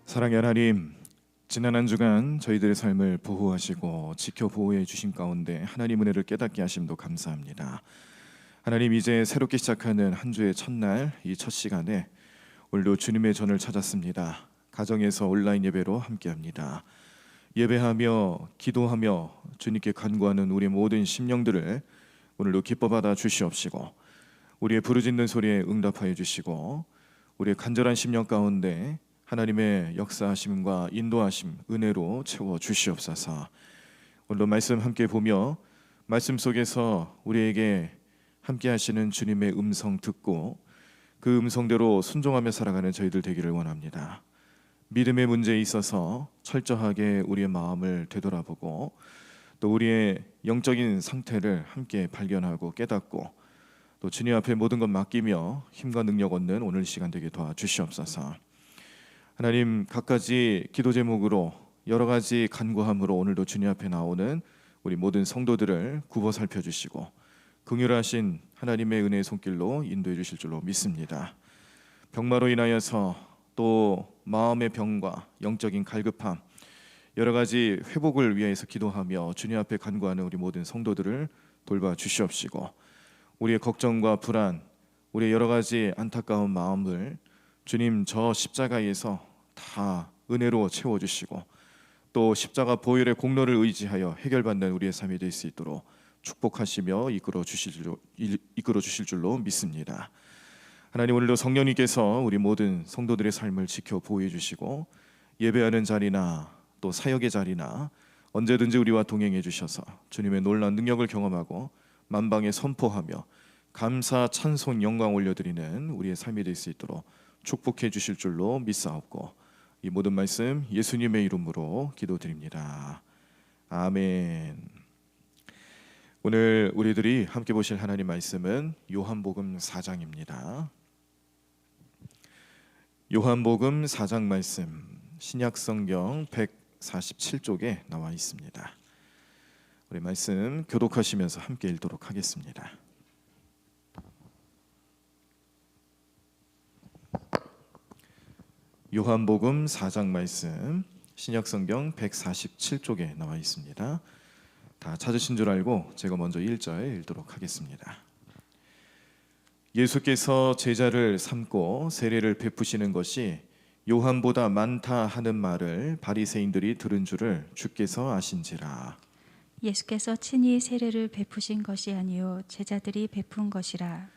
사랑의 하나님, 지난 한 주간 저희들의 삶을 보호하시고 지켜 보호해 주신 가운데 하나님 은혜를 깨닫게 하심도 감사합니다. 하나님, 이제 새롭게 시작하는 한 주의 첫날, 이 첫 시간에 오늘도 주님의 전을 찾았습니다. 가정에서 온라인 예배로 함께합니다. 예배하며 기도하며 주님께 간구하는 우리 모든 심령들을 오늘도 기뻐 받아 주시옵시고, 우리의 부르짖는 소리에 응답하여 주시고, 우리의 간절한 심령 가운데 하나님의 역사하심과 인도하심, 은혜로 채워 주시옵소서. 오늘도 말씀 함께 보며 말씀 속에서 우리에게 함께 하시는 주님의 음성 듣고 그 음성대로 순종하며 살아가는 저희들 되기를 원합니다. 믿음의 문제에 있어서 철저하게 우리의 마음을 되돌아보고 또 우리의 영적인 상태를 함께 발견하고 깨닫고 또 주님 앞에 모든 것 맡기며 힘과 능력 얻는 오늘 시간 되게 도와주시옵소서. 하나님, 갖가지 기도 제목으로 여러 가지 간구함으로 오늘도 주님 앞에 나오는 우리 모든 성도들을 굽어 살펴주시고 긍휼하신 하나님의 은혜의 손길로 인도해 주실 줄로 믿습니다. 병마로 인하여서 또 마음의 병과 영적인 갈급함, 여러 가지 회복을 위해서 기도하며 주님 앞에 간구하는 우리 모든 성도들을 돌봐 주시옵시고, 우리의 걱정과 불안, 우리의 여러 가지 안타까운 마음을 주님 저 십자가에서 다 은혜로 채워주시고 또 십자가 보혈의 공로를 의지하여 해결받는 우리의 삶이 될 수 있도록 축복하시며 이끌어 주실 줄로 믿습니다. 하나님, 오늘도 성령님께서 우리 모든 성도들의 삶을 지켜 보호해 주시고 예배하는 자리나 또 사역의 자리나 언제든지 우리와 동행해 주셔서 주님의 놀라운 능력을 경험하고 만방에 선포하며 감사, 찬송, 영광 올려드리는 우리의 삶이 될 수 있도록 축복해 주실 줄로 믿사옵고 이 모든 말씀 예수님의 이름으로 기도드립니다. 아멘. 오늘 우리들이 함께 보실 하나님 말씀은 요한복음 4장입니다. 요한복음 4장 말씀 신약성경 147쪽에 나와 있습니다. 우리 말씀 교독하시면서 함께 읽도록 하겠습니다. 요한복음 4장 말씀 신약성경 147쪽에 나와 있습니다. 다 찾으신 줄 알고 제가 먼저 1절 읽도록 하겠습니다. 예수께서 제자를 삼고 세례를 베푸시는 것이 요한보다 많다 하는 말을 바리새인들이 들은 줄을 주께서 아신지라. 예수께서 친히 세례를 베푸신 것이 아니요 제자들이 베푼 것이라.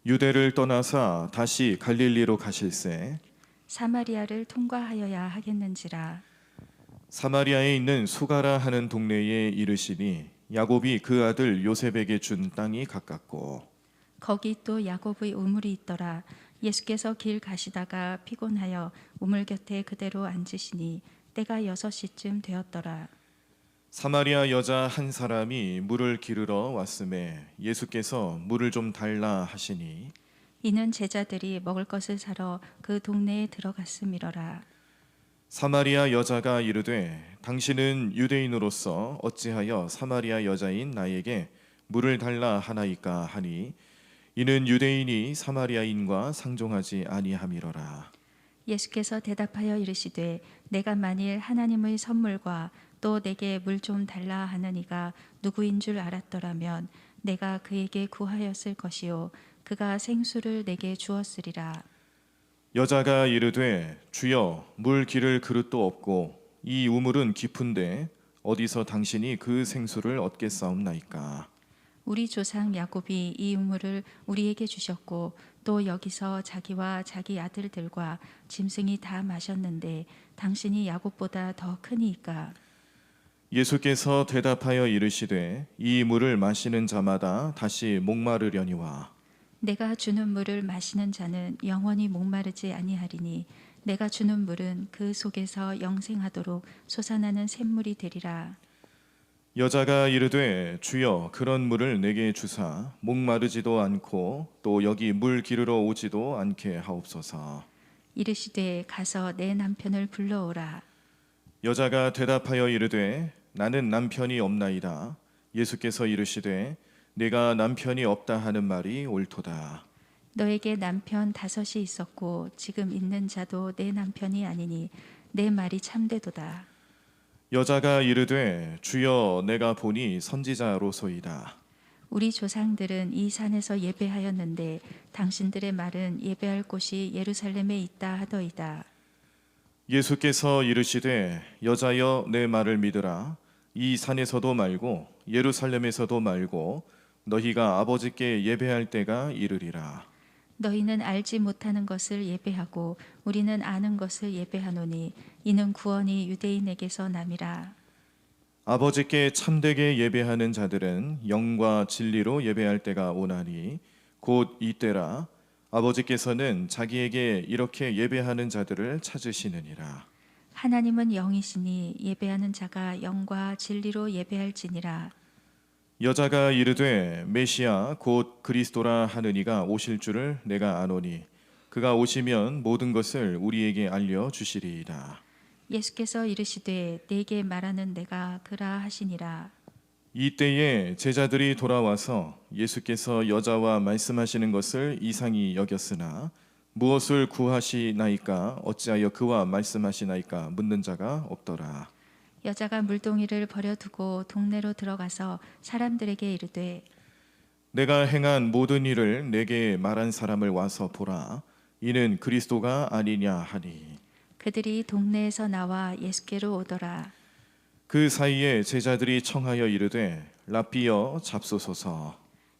유대를 떠나사 다시 갈릴리로 가실새 사마리아를 통과하여야 하겠는지라. 사마리아에 있는 수가라 하는 동네에 이르시니 야곱이 그 아들 요셉에게 준 땅이 가깝고 거기 또 야곱의 우물이 있더라. 예수께서 길 가시다가 피곤하여 우물 곁에 그대로 앉으시니 때가 6시쯤 되었더라. 사마리아 여자 한 사람이 물을 기르러 왔음에 예수께서 물을 좀 달라 하시니 이는 제자들이 먹을 것을 사러 그 동네에 들어갔음이러라. 사마리아 여자가 이르되 당신은 유대인으로서 어찌하여 사마리아 여자인 나에게 물을 달라 하나이까 하니 이는 유대인이 사마리아인과 상종하지 아니함이러라. 예수께서 대답하여 이르시되 내가 만일 하나님의 선물과 또 내게 물 좀 달라 하는 이가 누구인 줄 알았더라면 내가 그에게 구하였을 것이요 그가 생수를 내게 주었으리라. 여자가 이르되 주여 물 기를 그릇도 없고 이 우물은 깊은데 어디서 당신이 그 생수를 얻겠사옵나이까. 우리 조상 야곱이 이 우물을 우리에게 주셨고 또 여기서 자기와 자기 아들들과 짐승이 다 마셨는데 당신이 야곱보다 더 크니이까. 예수께서 대답하여 이르시되 이 물을 마시는 자마다 다시 목마르려니와 내가 주는 물을 마시는 자는 영원히 목마르지 아니하리니 내가 주는 물은 그 속에서 영생하도록 솟아나는 샘물이 되리라. 여자가 이르되 주여 그런 물을 내게 주사 목마르지도 않고 또 여기 물 기르러 오지도 않게 하옵소서. 이르시되 가서 내 남편을 불러오라. 여자가 대답하여 이르되 나는 남편이 없나이다. 예수께서 이르시되 내가 남편이 없다 하는 말이 옳도다. 너에게 남편 5이 있었고 지금 있는 자도 내 남편이 아니니 내 말이 참되도다. 여자가 이르되 주여 내가 보니 선지자로소이다. 우리 조상들은 이 산에서 예배하였는데 당신들의 말은 예배할 곳이 예루살렘에 있다 하더이다. 예수께서 이르시되 여자여 내 말을 믿으라. 이 산에서도 말고 예루살렘에서도 말고 너희가 아버지께 예배할 때가 이르리라. 너희는 알지 못하는 것을 예배하고 우리는 아는 것을 예배하노니 이는 구원이 유대인에게서 남이라. 아버지께 참되게 예배하는 자들은 영과 진리로 예배할 때가 오나니 곧 이때라. 아버지께서는 자기에게 이렇게 예배하는 자들을 찾으시느니라. 하나님은 영이시니 예배하는 자가 영과 진리로 예배할지니라. 여자가 이르되 메시아 곧 그리스도라 하느니가 오실 줄을 내가 아노니 그가 오시면 모든 것을 우리에게 알려 주시리이다. 예수께서 이르시되 내게 말하는 내가 그라 하시니라. 이때에 제자들이 돌아와서 예수께서 여자와 말씀하시는 것을 이상히 여겼으나 무엇을 구하시나이까 어찌하여 그와 말씀하시나이까 묻는 자가 없더라. 여자가 물동이를 버려두고 동네로 들어가서 사람들에게 이르되 내가 행한 모든 일을 내게 말한 사람을 와서 보라. 이는 그리스도가 아니냐 하니 그들이 동네에서 나와 예수께로 오더라. 그 사이에 제자들이 청하여 이르되 랍비여 잡소서서.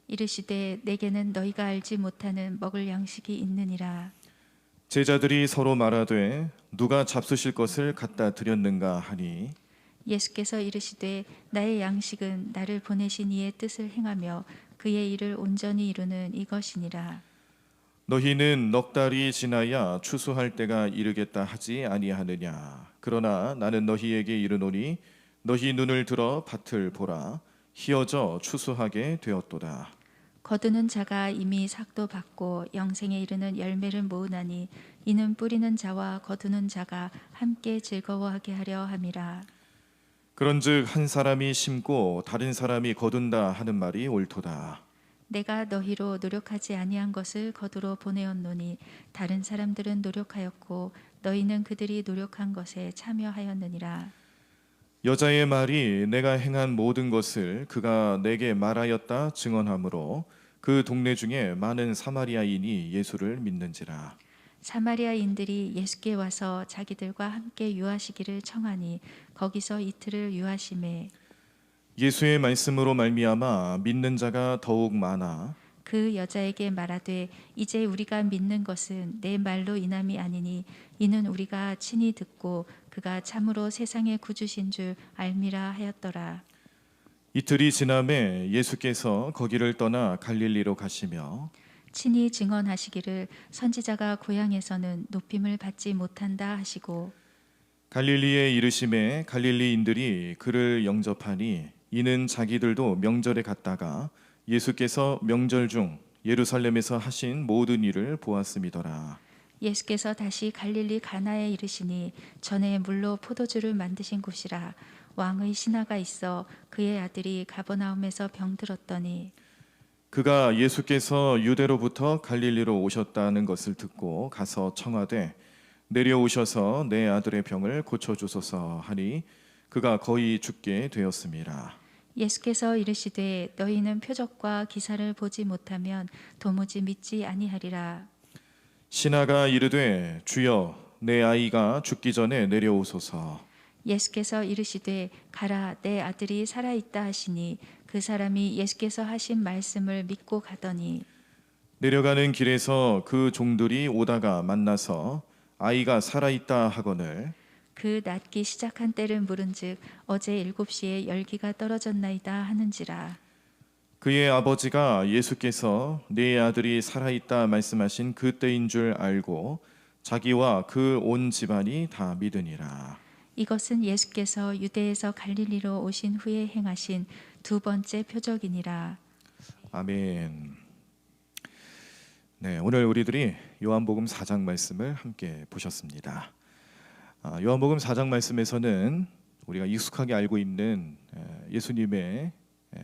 이르시되 내게는 너희가 알지 못하는 먹을 양식이 있느니라. 제자들이 서로 말하되 누가 잡수실 것을 갖다 드렸는가 하니 예수께서 이르시되 나의 양식은 나를 보내신 이의 뜻을 행하며 그의 일을 온전히 이루는 이것이니라. 너희는 넉 달이 지나야 추수할 때가 이르겠다 하지 아니하느냐. 그러나 나는 너희에게 이르노니 너희 눈을 들어 밭을 보라. 희어져 추수하게 되었도다. 거두는 자가 이미 삭도 받고 영생에 이르는 열매를 모으나니 이는 뿌리는 자와 거두는 자가 함께 즐거워하게 하려 함이라. 그런즉 한 사람이 심고 다른 사람이 거둔다 하는 말이 옳도다. 내가 너희로 노력하지 아니한 것을 거두러 보내었노니 다른 사람들은 노력하였고 너희는 그들이 노력한 것에 참여하였느니라. 여자의 말이 내가 행한 모든 것을 그가 내게 말하였다 증언하므로 그 동네 중에 많은 사마리아인이 예수를 믿는지라. 사마리아인들이 예수께 와서 자기들과 함께 유하시기를 청하니 거기서 이틀을 유하심에 예수의 말씀으로 말미암아 믿는 자가 더욱 많아 그 여자에게 말하되 이제 우리가 믿는 것은 내 말로 인함이 아니니 이는 우리가 친히 듣고 그가 참으로 세상의 구주신 줄 알미라 하였더라. 이틀이 지남에 예수께서 거기를 떠나 갈릴리로 가시며 친히 증언하시기를 선지자가 고향에서는 높임을 받지 못한다 하시고 갈릴리에 이르심에 갈릴리인들이 그를 영접하니 이는 자기들도 명절에 갔다가 예수께서 명절 중 예루살렘에서 하신 모든 일을 보았음이더라. 예수께서 다시 갈릴리 가나에 이르시니 전에 물로 포도주를 만드신 곳이라. 왕의 신하가 있어 그의 아들이 가버나움에서 병들었더니 그가 예수께서 유대로부터 갈릴리로 오셨다는 것을 듣고 가서 청하되 내려오셔서 내 아들의 병을 고쳐주소서 하니 그가 거의 죽게 되었습니다. 예수께서 이르시되 너희는 표적과 기사를 보지 못하면 도무지 믿지 아니하리라. 신하가 이르되 주여 내 아이가 죽기 전에 내려오소서. 예수께서 이르시되 가라 내 아들이 살아있다 하시니 그 사람이 예수께서 하신 말씀을 믿고 가더니 내려가는 길에서 그 종들이 오다가 만나서 아이가 살아있다 하거늘 그 낫기 시작한 때를 물은즉 어제 7시에 열기가 떨어졌나이다 하는지라. 그의 아버지가 예수께서 네 아들이 살아있다 말씀하신 그때인 줄 알고 자기와 그 온 집안이 다 믿으니라. 이것은 예수께서 유대에서 갈릴리로 오신 후에 행하신 두 번째 표적이니라. 아멘. 네, 오늘 우리들이 요한복음 4장 말씀을 함께 보셨습니다. 요한복음 4장 말씀에서는 우리가 익숙하게 알고 있는 예수님의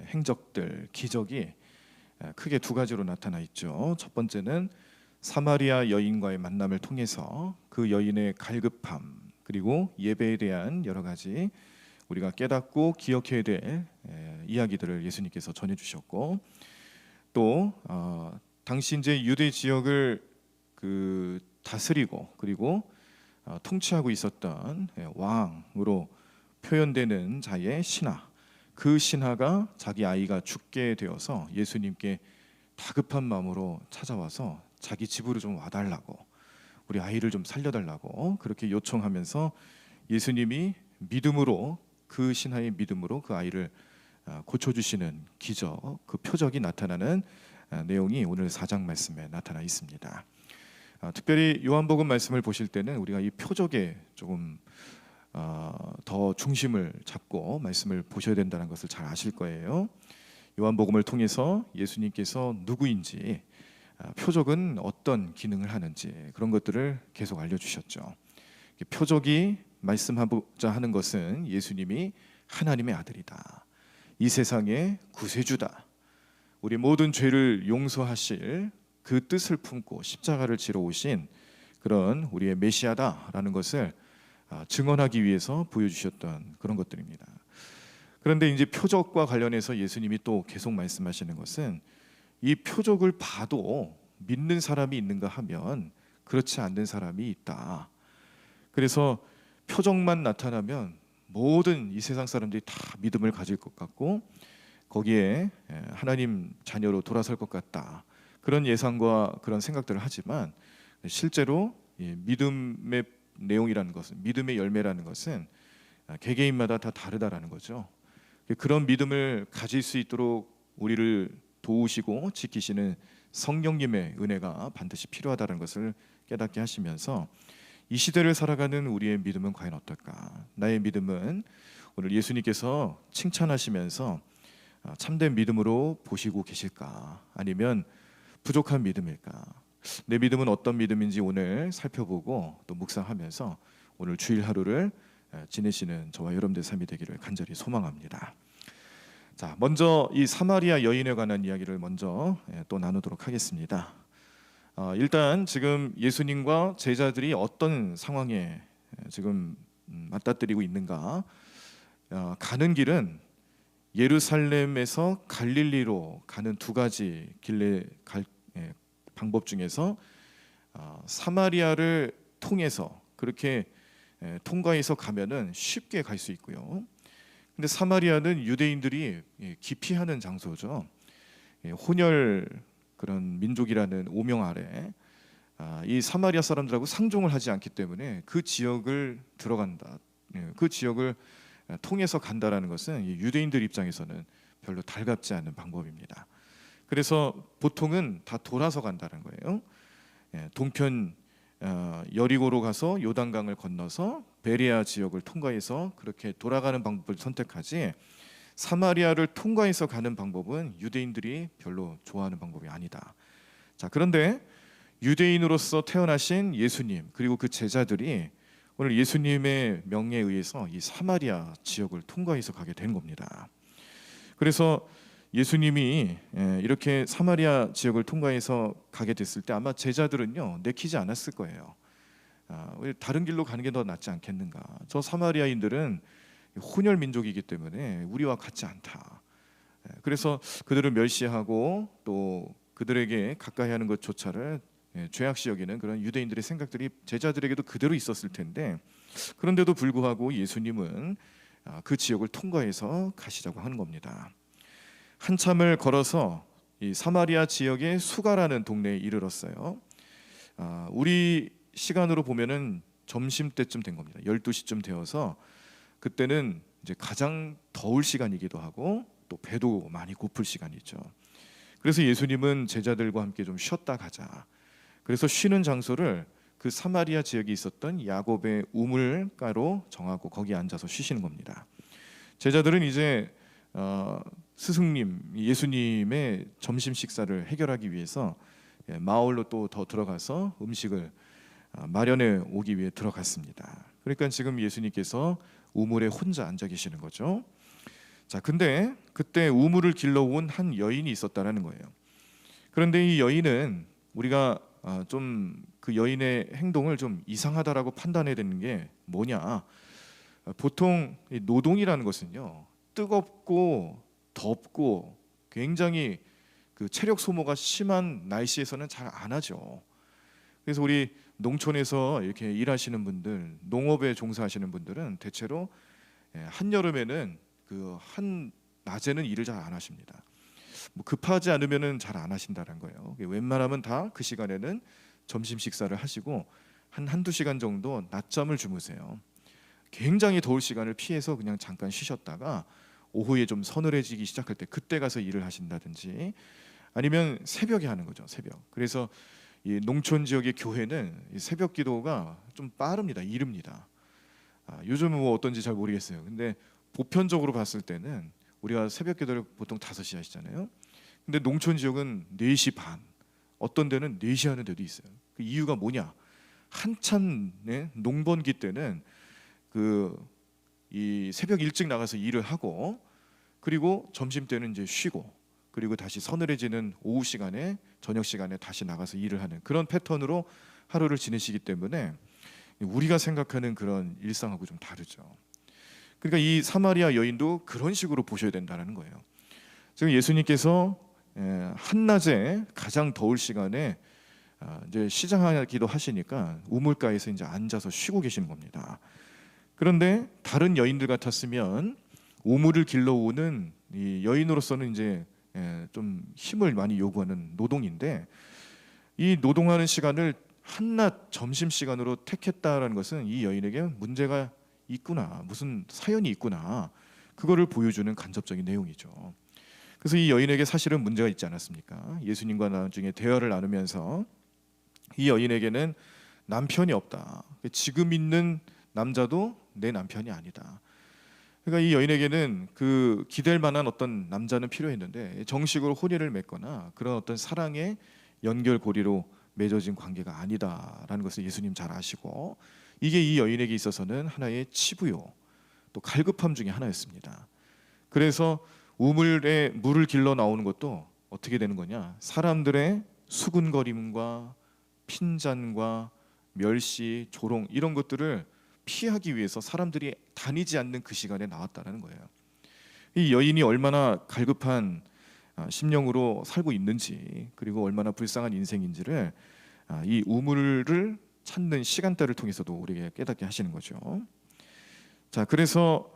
행적들, 기적이 크게 두 가지로 나타나 있죠. 첫 번째는 사마리아 여인과의 만남을 통해서 그 여인의 갈급함, 그리고 예배에 대한 여러 가지 우리가 깨닫고 기억해야 될 이야기들을 예수님께서 전해주셨고, 또 당시 이제 유대 지역을 다스리고 그리고 통치하고 있었던 왕으로 표현되는 자의 신하, 그 신하가 자기 아이가 죽게 되어서 예수님께 다급한 마음으로 찾아와서 자기 집으로 좀 와달라고, 우리 아이를 좀 살려달라고 그렇게 요청하면서 예수님이 믿음으로, 그 신하의 믿음으로 그 아이를 고쳐주시는 기적, 그 표적이 나타나는 내용이 오늘 4장 말씀에 나타나 있습니다. 특별히 요한복음 말씀을 보실 때는 우리가 이 표적에 조금 더 중심을 잡고 말씀을 보셔야 된다는 것을 잘 아실 거예요. 요한복음을 통해서 예수님께서 누구인지, 표적은 어떤 기능을 하는지, 그런 것들을 계속 알려주셨죠. 표적이 말씀하고자 하는 것은 예수님이 하나님의 아들이다, 이 세상의 구세주다, 우리 모든 죄를 용서하실 그 뜻을 품고 십자가를 지러 오신 그런 우리의 메시아다라는 것을 증언하기 위해서 보여주셨던 그런 것들입니다. 그런데 이제 표적과 관련해서 예수님이 또 계속 말씀하시는 것은, 이 표적을 봐도 믿는 사람이 있는가 하면 그렇지 않는 사람이 있다. 그래서 표적만 나타나면 모든 이 세상 사람들이 다 믿음을 가질 것 같고 거기에 하나님 자녀로 돌아설 것 같다, 그런 예상과 그런 생각들을 하지만, 실제로 믿음의 내용이라는 것은, 믿음의 열매라는 것은 개개인마다 다 다르다라는 거죠. 그런 믿음을 가질 수 있도록 우리를 도우시고 지키시는 성령님의 은혜가 반드시 필요하다는 것을 깨닫게 하시면서, 이 시대를 살아가는 우리의 믿음은 과연 어떨까? 나의 믿음은 오늘 예수님께서 칭찬하시면서 참된 믿음으로 보시고 계실까? 아니면 부족한 믿음일까? 내 믿음은 어떤 믿음인지 오늘 살펴보고 또 묵상하면서 오늘 주일 하루를 지내시는 저와 여러분들의 삶이 되기를 간절히 소망합니다. 자, 먼저 이 사마리아 여인에 관한 이야기를 먼저 또 나누도록 하겠습니다. 일단 지금 예수님과 제자들이 어떤 상황에 지금 맞닥뜨리고 있는가? 가는 길은 예루살렘에서 갈릴리로 가는 두 가지 길의 방법 중에서 사마리아를 통해서 그렇게 통과해서 가면은 쉽게 갈 수 있고요. 근데 사마리아는 유대인들이 기피하는 장소죠. 혼혈 그런 민족이라는 오명 아래 이 사마리아 사람들하고 상종을 하지 않기 때문에 그 지역을 들어간다, 그 지역을 통해서 간다라는 것은 유대인들 입장에서는 별로 달갑지 않은 방법입니다. 그래서 보통은 다 돌아서 간다는 거예요. 동편 여리고로 가서 요단강을 건너서 베레아 지역을 통과해서 그렇게 돌아가는 방법을 선택하지, 사마리아를 통과해서 가는 방법은 유대인들이 별로 좋아하는 방법이 아니다. 자, 그런데 유대인으로서 태어나신 예수님 그리고 그 제자들이 오늘 예수님의 명령에 의해서 이 사마리아 지역을 통과해서 가게 된 겁니다. 그래서 예수님이 이렇게 사마리아 지역을 통과해서 가게 됐을 때 아마 제자들은요 내키지 않았을 거예요. 왜 다른 길로 가는 게 더 낫지 않겠는가? 저 사마리아인들은 혼혈 민족이기 때문에 우리와 같지 않다. 그래서 그들을 멸시하고 또 그들에게 가까이 하는 것조차를 죄악시 여기는 그런 유대인들의 생각들이 제자들에게도 그대로 있었을 텐데, 그런데도 불구하고 예수님은 그 지역을 통과해서 가시자고 하는 겁니다. 한참을 걸어서 이 사마리아 지역의 수가라는 동네에 이르렀어요. 우리 시간으로 보면은 점심때쯤 된 겁니다. 12시쯤 되어서 그때는 이제 가장 더울 시간이기도 하고 또 배도 많이 고플 시간이죠. 그래서 예수님은 제자들과 함께 좀 쉬었다 가자. 그래서 쉬는 장소를 그 사마리아 지역에 있었던 야곱의 우물가로 정하고 거기에 앉아서 쉬시는 겁니다. 제자들은 이제 스승님 예수님의 점심 식사를 해결하기 위해서 마을로 또 더 들어가서 음식을 마련해 오기 위해 들어갔습니다. 그러니까 지금 예수님께서 우물에 혼자 앉아 계시는 거죠. 자, 근데 그때 우물을 길러온 한 여인이 있었다라는 거예요. 그런데 이 여인은 우리가 좀 그 여인의 행동을 좀 이상하다라고 판단해야 되는 게 뭐냐? 보통 이 노동이라는 것은요, 뜨겁고 덥고 굉장히 그 체력 소모가 심한 날씨에서는 잘 안 하죠. 그래서 우리 농촌에서 이렇게 일하시는 분들, 농업에 종사하시는 분들은 대체로 한여름에는 그 한 낮에는 일을 잘 안 하십니다. 뭐 급하지 않으면은 잘 안 하신다는 거예요. 웬만하면 다 그 시간에는 점심 식사를 하시고 한두 시간 정도 낮잠을 주무세요. 굉장히 더울 시간을 피해서 그냥 잠깐 쉬셨다가 오후에 좀 서늘해지기 시작할 때 그때 가서 일을 하신다든지 아니면 새벽에 하는 거죠. 새벽. 그래서 이 농촌 지역의 교회는 이 새벽 기도가 좀 빠릅니다. 이릅니다. 요즘은 뭐 어떤지 잘 모르겠어요. 근데 보편적으로 봤을 때는 우리가 새벽 기도를 보통 5시 하시잖아요. 근데 농촌 지역은 4시 반, 어떤 데는 4시 하는 데도 있어요. 그 이유가 뭐냐? 한참 농번기 때는 이 새벽 일찍 나가서 일을 하고 그리고 점심 때는 이제 쉬고 그리고 다시 서늘해지는 오후 시간에 저녁 시간에 다시 나가서 일을 하는 그런 패턴으로 하루를 지내시기 때문에 우리가 생각하는 그런 일상하고 좀 다르죠. 그러니까 이 사마리아 여인도 그런 식으로 보셔야 된다는 거예요. 지금 예수님께서 한낮에 가장 더울 시간에 이제 시장하기도 하시니까 우물가에서 이제 앉아서 쉬고 계시는 겁니다. 그런데 다른 여인들 같았으면 우물을 길러오는 이 여인으로서는 이제 좀 힘을 많이 요구하는 노동인데 이 노동하는 시간을 한낮 점심 시간으로 택했다라는 것은 이 여인에게 문제가 있구나, 무슨 사연이 있구나, 그거를 보여주는 간접적인 내용이죠. 그래서 이 여인에게 사실은 문제가 있지 않았습니까? 예수님과 나중에 대화를 나누면서 이 여인에게는 남편이 없다. 지금 있는 남자도 내 남편이 아니다. 그러니까 이 여인에게는 그 기댈 만한 어떤 남자는 필요했는데 정식으로 혼인을 맺거나 그런 어떤 사랑의 연결고리로 맺어진 관계가 아니다라는 것을 예수님 잘 아시고 이게 이 여인에게 있어서는 하나의 치부요, 또 갈급함 중에 하나였습니다. 그래서 우물에 물을 길러 나오는 것도 어떻게 되는 거냐? 사람들의 수군거림과 핀잔과 멸시, 조롱 이런 것들을 피하기 위해서 사람들이 다니지 않는 그 시간에 나왔다는 거예요. 이 여인이 얼마나 갈급한 심령으로 살고 있는지 그리고 얼마나 불쌍한 인생인지를 이 우물을 찾는 시간대를 통해서도 우리에게 깨닫게 하시는 거죠. 자, 그래서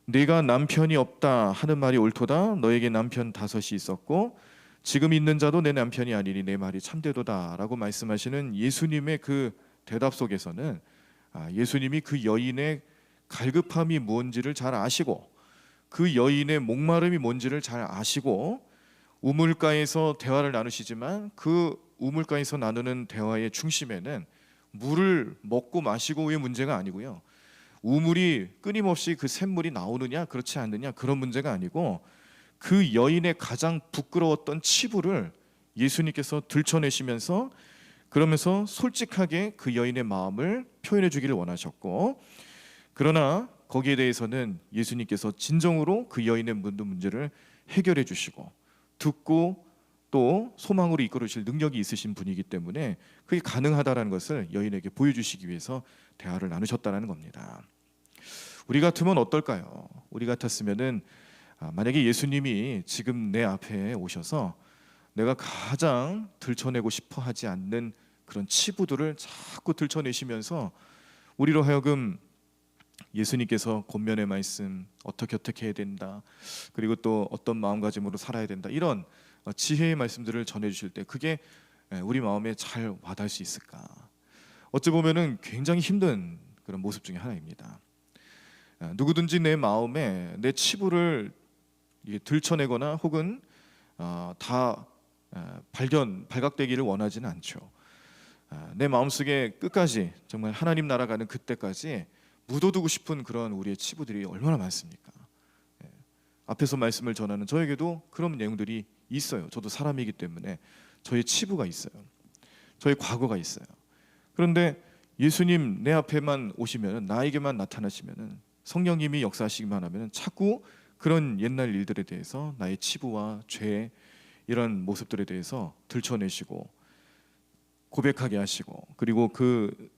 네가 남편이 없다 하는 말이 옳도다. 너에게 남편 5이 있었고 지금 있는 자도 내 남편이 아니니 내 말이 참되도다라고 말씀하시는 예수님의 그 대답 속에서는 예수님이 그 여인의 갈급함이 뭔지를 잘 아시고 그 여인의 목마름이 뭔지를 잘 아시고 우물가에서 대화를 나누시지만 그 우물가에서 나누는 대화의 중심에는 물을 먹고 마시고의 문제가 아니고요. 우물이 끊임없이 그 샘물이 나오느냐 그렇지 않느냐 그런 문제가 아니고 그 여인의 가장 부끄러웠던 치부를 예수님께서 들춰내시면서 그러면서 솔직하게 그 여인의 마음을 표현해 주기를 원하셨고 그러나 거기에 대해서는 예수님께서 진정으로 그 여인의 문제를 해결해 주시고 듣고 또 소망으로 이끌으실 능력이 있으신 분이기 때문에 그게 가능하다라는 것을 여인에게 보여주시기 위해서 대화를 나누셨다는 겁니다. 우리 같으면 어떨까요? 우리 같았으면은 만약에 예수님이 지금 내 앞에 오셔서 내가 가장 들춰내고 싶어 하지 않는 그런 치부들을 자꾸 들춰내시면서 우리로 하여금 예수님께서 권면의 말씀 어떻게 해야 된다 그리고 또 어떤 마음가짐으로 살아야 된다 이런 지혜의 말씀들을 전해주실 때 그게 우리 마음에 잘 와닿을 수 있을까? 어찌 보면은 굉장히 힘든 그런 모습 중에 하나입니다. 누구든지 내 마음에 내 치부를 들춰내거나 혹은 다 발각되기를 원하지는 않죠. 내 마음속에 끝까지 정말 하나님 나라 가는 그때까지 묻어두고 싶은 그런 우리의 치부들이 얼마나 많습니까? 예. 앞에서 말씀을 전하는 저에게도 그런 내용들이 있어요. 저도 사람이기 때문에 저의 치부가 있어요. 저의 과거가 있어요. 그런데 예수님 내 앞에만 오시면, 나에게만 나타나시면, 성령님이 역사하시기만 하면 자꾸 그런 옛날 일들에 대해서 나의 치부와 죄, 이런 모습들에 대해서 들춰내시고 고백하게 하시고, 그리고 그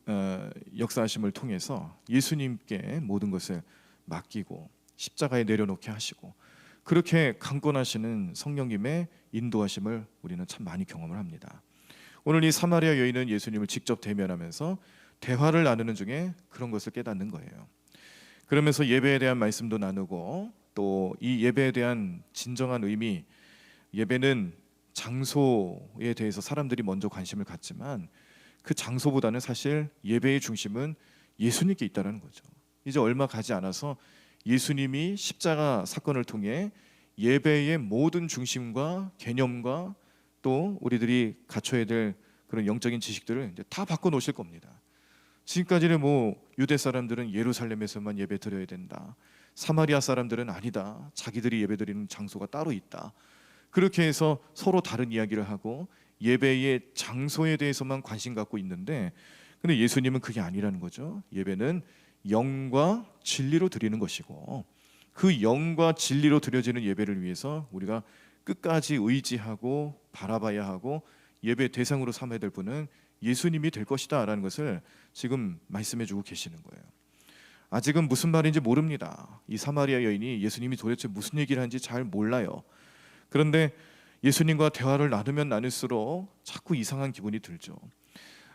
역사하심을 통해서 예수님께 모든 것을 맡기고 십자가에 내려놓게 하시고, 그렇게 강권하시는 성령님의 인도하심을 우리는 참 많이 경험을 합니다. 오늘 이 사마리아 여인은 예수님을 직접 대면하면서 대화를 나누는 중에 그런 것을 깨닫는 거예요. 그러면서 예배에 대한 말씀도 나누고, 또 이 예배에 대한 진정한 의미, 예배는 장소에 대해서 사람들이 먼저 관심을 갖지만 그 장소보다는 사실 예배의 중심은 예수님께 있다는 거죠. 이제 얼마 가지 않아서 예수님이 십자가 사건을 통해 예배의 모든 중심과 개념과 또 우리들이 갖춰야 될 그런 영적인 지식들을 이제 다 바꿔 놓으실 겁니다. 지금까지는 유대 사람들은 예루살렘에서만 예배 드려야 된다, 사마리아 사람들은 아니다, 자기들이 예배 드리는 장소가 따로 있다, 그렇게 해서 서로 다른 이야기를 하고 예배의 장소에 대해서만 관심 갖고 있는데, 근데 예수님은 그게 아니라는 거죠. 예배는 영과 진리로 드리는 것이고, 그 영과 진리로 드려지는 예배를 위해서 우리가 끝까지 의지하고 바라봐야 하고 예배 대상으로 삼아야 될 분은 예수님이 될 것이다 라는 것을 지금 말씀해 주고 계시는 거예요. 아직은 무슨 말인지 모릅니다. 이 사마리아 여인이 예수님이 도대체 무슨 얘기를 하는지 잘 몰라요. 그런데 예수님과 대화를 나누면 나눌수록 자꾸 이상한 기분이 들죠.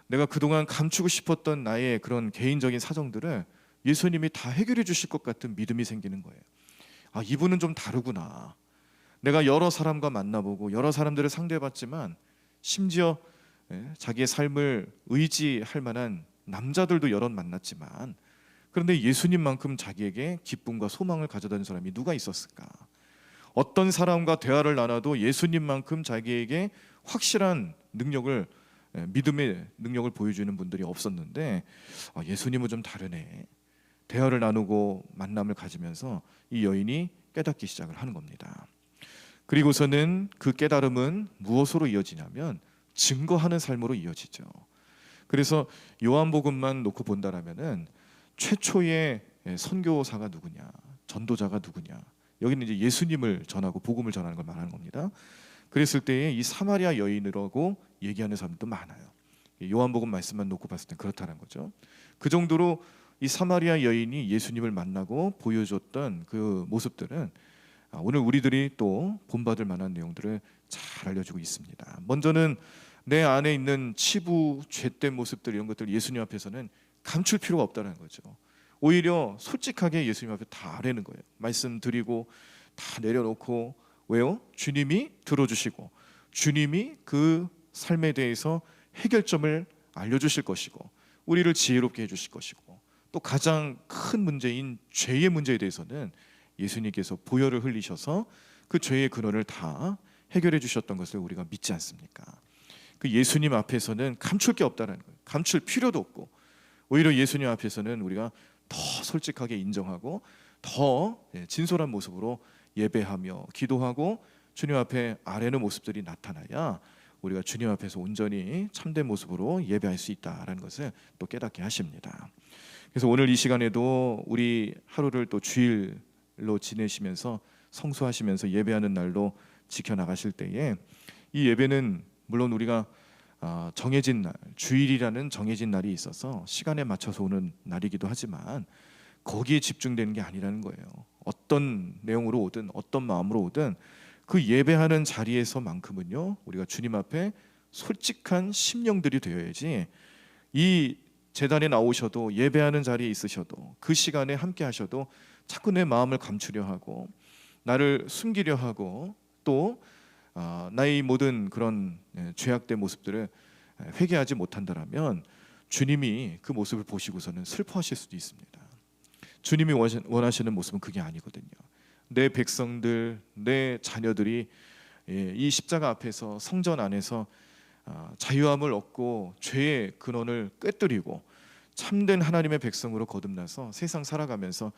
내가 그동안 감추고 싶었던 나의 그런 개인적인 사정들을 예수님이 다 해결해 주실 것 같은 믿음이 생기는 거예요. 아, 이분은 좀 다르구나. 내가 여러 사람과 만나보고 여러 사람들을 상대해봤지만, 심지어 자기의 삶을 의지할 만한 남자들도 여러 만났지만, 그런데 예수님만큼 자기에게 기쁨과 소망을 가져다는 사람이 누가 있었을까? 어떤 사람과 대화를 나눠도 예수님만큼 자기에게 확실한 능력을, 믿음의 능력을 보여주는 분들이 없었는데, 예수님은 좀 다르네. 대화를 나누고 만남을 가지면서 이 여인이 깨닫기 시작을 하는 겁니다. 그리고서는 그 깨달음은 무엇으로 이어지냐면 증거하는 삶으로 이어지죠. 그래서 요한복음만 놓고 본다라면은 최초의 선교사가 누구냐, 전도자가 누구냐, 여기는 이제 예수님을 전하고 복음을 전하는 걸 말하는 겁니다. 그랬을 때에 이 사마리아 여인이라고 얘기하는 사람도 많아요. 요한복음 말씀만 놓고 봤을 때 그렇다는 거죠. 그 정도로 이 사마리아 여인이 예수님을 만나고 보여줬던 그 모습들은 오늘 우리들이 또 본받을 만한 내용들을 잘 알려주고 있습니다. 먼저는 내 안에 있는 치부, 죄된 모습들, 이런 것들 예수님 앞에서는 감출 필요가 없다는 거죠. 오히려 솔직하게 예수님 앞에 다 아뢰는 거예요. 말씀드리고 다 내려놓고, 왜요? 주님이 들어주시고 주님이 그 삶에 대해서 해결점을 알려주실 것이고 우리를 지혜롭게 해주실 것이고, 또 가장 큰 문제인 죄의 문제에 대해서는 예수님께서 보혈을 흘리셔서 그 죄의 근원을 다 해결해 주셨던 것을 우리가 믿지 않습니까? 그 예수님 앞에서는 감출 게 없다는 거예요. 감출 필요도 없고, 오히려 예수님 앞에서는 우리가 더 솔직하게 인정하고 더 진솔한 모습으로 예배하며 기도하고 주님 앞에 아뢰는 모습들이 나타나야 우리가 주님 앞에서 온전히 참된 모습으로 예배할 수 있다라는 것을 또 깨닫게 하십니다. 그래서 오늘 이 시간에도 우리 하루를 또 주일로 지내시면서 성수하시면서 예배하는 날로 지켜나가실 때에, 이 예배는 물론 우리가 정해진 날, 주일이라는 정해진 날이 있어서 시간에 맞춰서 오는 날이기도 하지만 거기에 집중되는 게 아니라는 거예요. 어떤 내용으로 오든 어떤 마음으로 오든 그 예배하는 자리에서만큼은요, 우리가 주님 앞에 솔직한 심령들이 되어야지, 이 제단에 나오셔도 예배하는 자리에 있으셔도 그 시간에 함께 하셔도 자꾸 내 마음을 감추려 하고 나를 숨기려 하고 또 나의 모든 그런 죄악된 모습들을 회개하지 못한다라면 주님이 그 모습을 보시고서는 슬퍼하실 수도 있습니다. 주님이 원하시는 모습은 그게 아니거든요. 내 백성들, 내 자녀들이 이 십자가 앞에서, 성전 안에서 자유함을 얻고 죄의 근원을 꿰뚫이고 참된 하나님의 백성으로 거듭나서 세상 살아가면서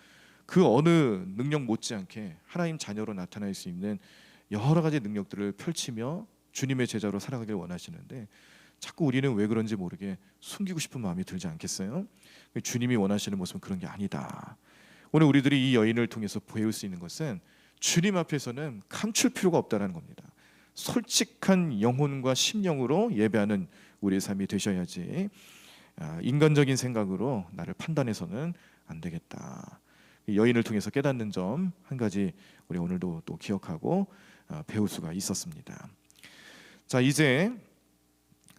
그 어느 능력 못지않게 하나님 자녀로 나타날 수 있는 여러 가지 능력들을 펼치며 주님의 제자로 살아가길 원하시는데 자꾸 우리는 왜 그런지 모르게 숨기고 싶은 마음이 들지 않겠어요? 주님이 원하시는 모습은 그런 게 아니다. 오늘 우리들이 이 여인을 통해서 배울 수 있는 것은 주님 앞에서는 감출 필요가 없다는 겁니다. 솔직한 영혼과 심령으로 예배하는 우리의 삶이 되셔야지 인간적인 생각으로 나를 판단해서는 안 되겠다. 여인을 통해서 깨닫는 점 한 가지 우리 오늘도 또 기억하고 배울 수가 있었습니다. 자, 이제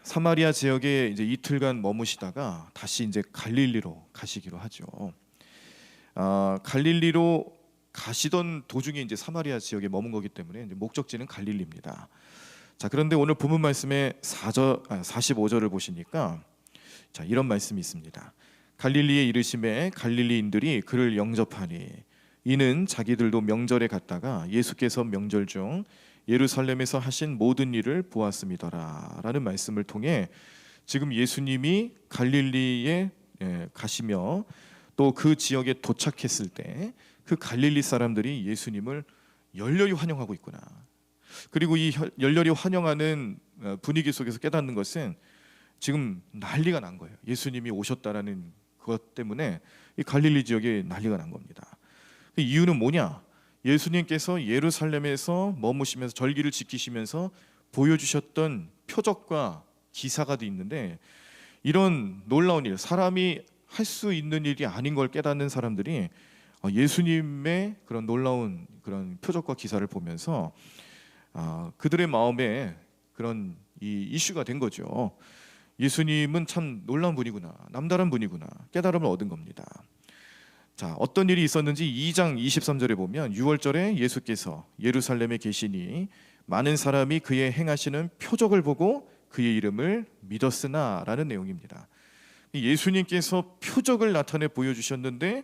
사마리아 지역에 이제 이틀간 머무시다가 다시 이제 갈릴리로 가시기로 하죠. 갈릴리로 가시던 도중에 이제 사마리아 지역에 머문 거기 때문에 이제 목적지는 갈릴리입니다. 자, 그런데 오늘 본문 말씀의 45절을 보시니까 자, 이런 말씀이 있습니다. 갈릴리에 이르심에 갈릴리인들이 그를 영접하니 이는 자기들도 명절에 갔다가 예수께서 명절 중 예루살렘에서 하신 모든 일을 보았음이더라 라는 말씀을 통해 지금 예수님이 갈릴리에 가시며 또 그 지역에 도착했을 때 그 갈릴리 사람들이 예수님을 열렬히 환영하고 있구나. 그리고 이 열렬히 환영하는 분위기 속에서 깨닫는 것은 지금 난리가 난 거예요. 예수님이 오셨다라는 그것 때문에 이 갈릴리 지역에 난리가 난 겁니다. 그 이유는 뭐냐? 예수님께서 예루살렘에서 머무시면서 절기를 지키시면서 보여주셨던 표적과 기사가 있는데 이런 놀라운 일, 사람이 할 수 있는 일이 아닌 걸 깨닫는 사람들이 예수님의 그런 놀라운 그런 표적과 기사를 보면서 그들의 마음에 그런 이 이슈가 된 거죠. 예수님은 참 놀라운 분이구나, 남다른 분이구나 깨달음을 얻은 겁니다. 자, 어떤 일이 있었는지 2장 23절에 보면 6월절에 예수께서 예루살렘에 계시니 많은 사람이 그의 행하시는 표적을 보고 그의 이름을 믿었으나 라는 내용입니다. 예수님께서 표적을 나타내 보여주셨는데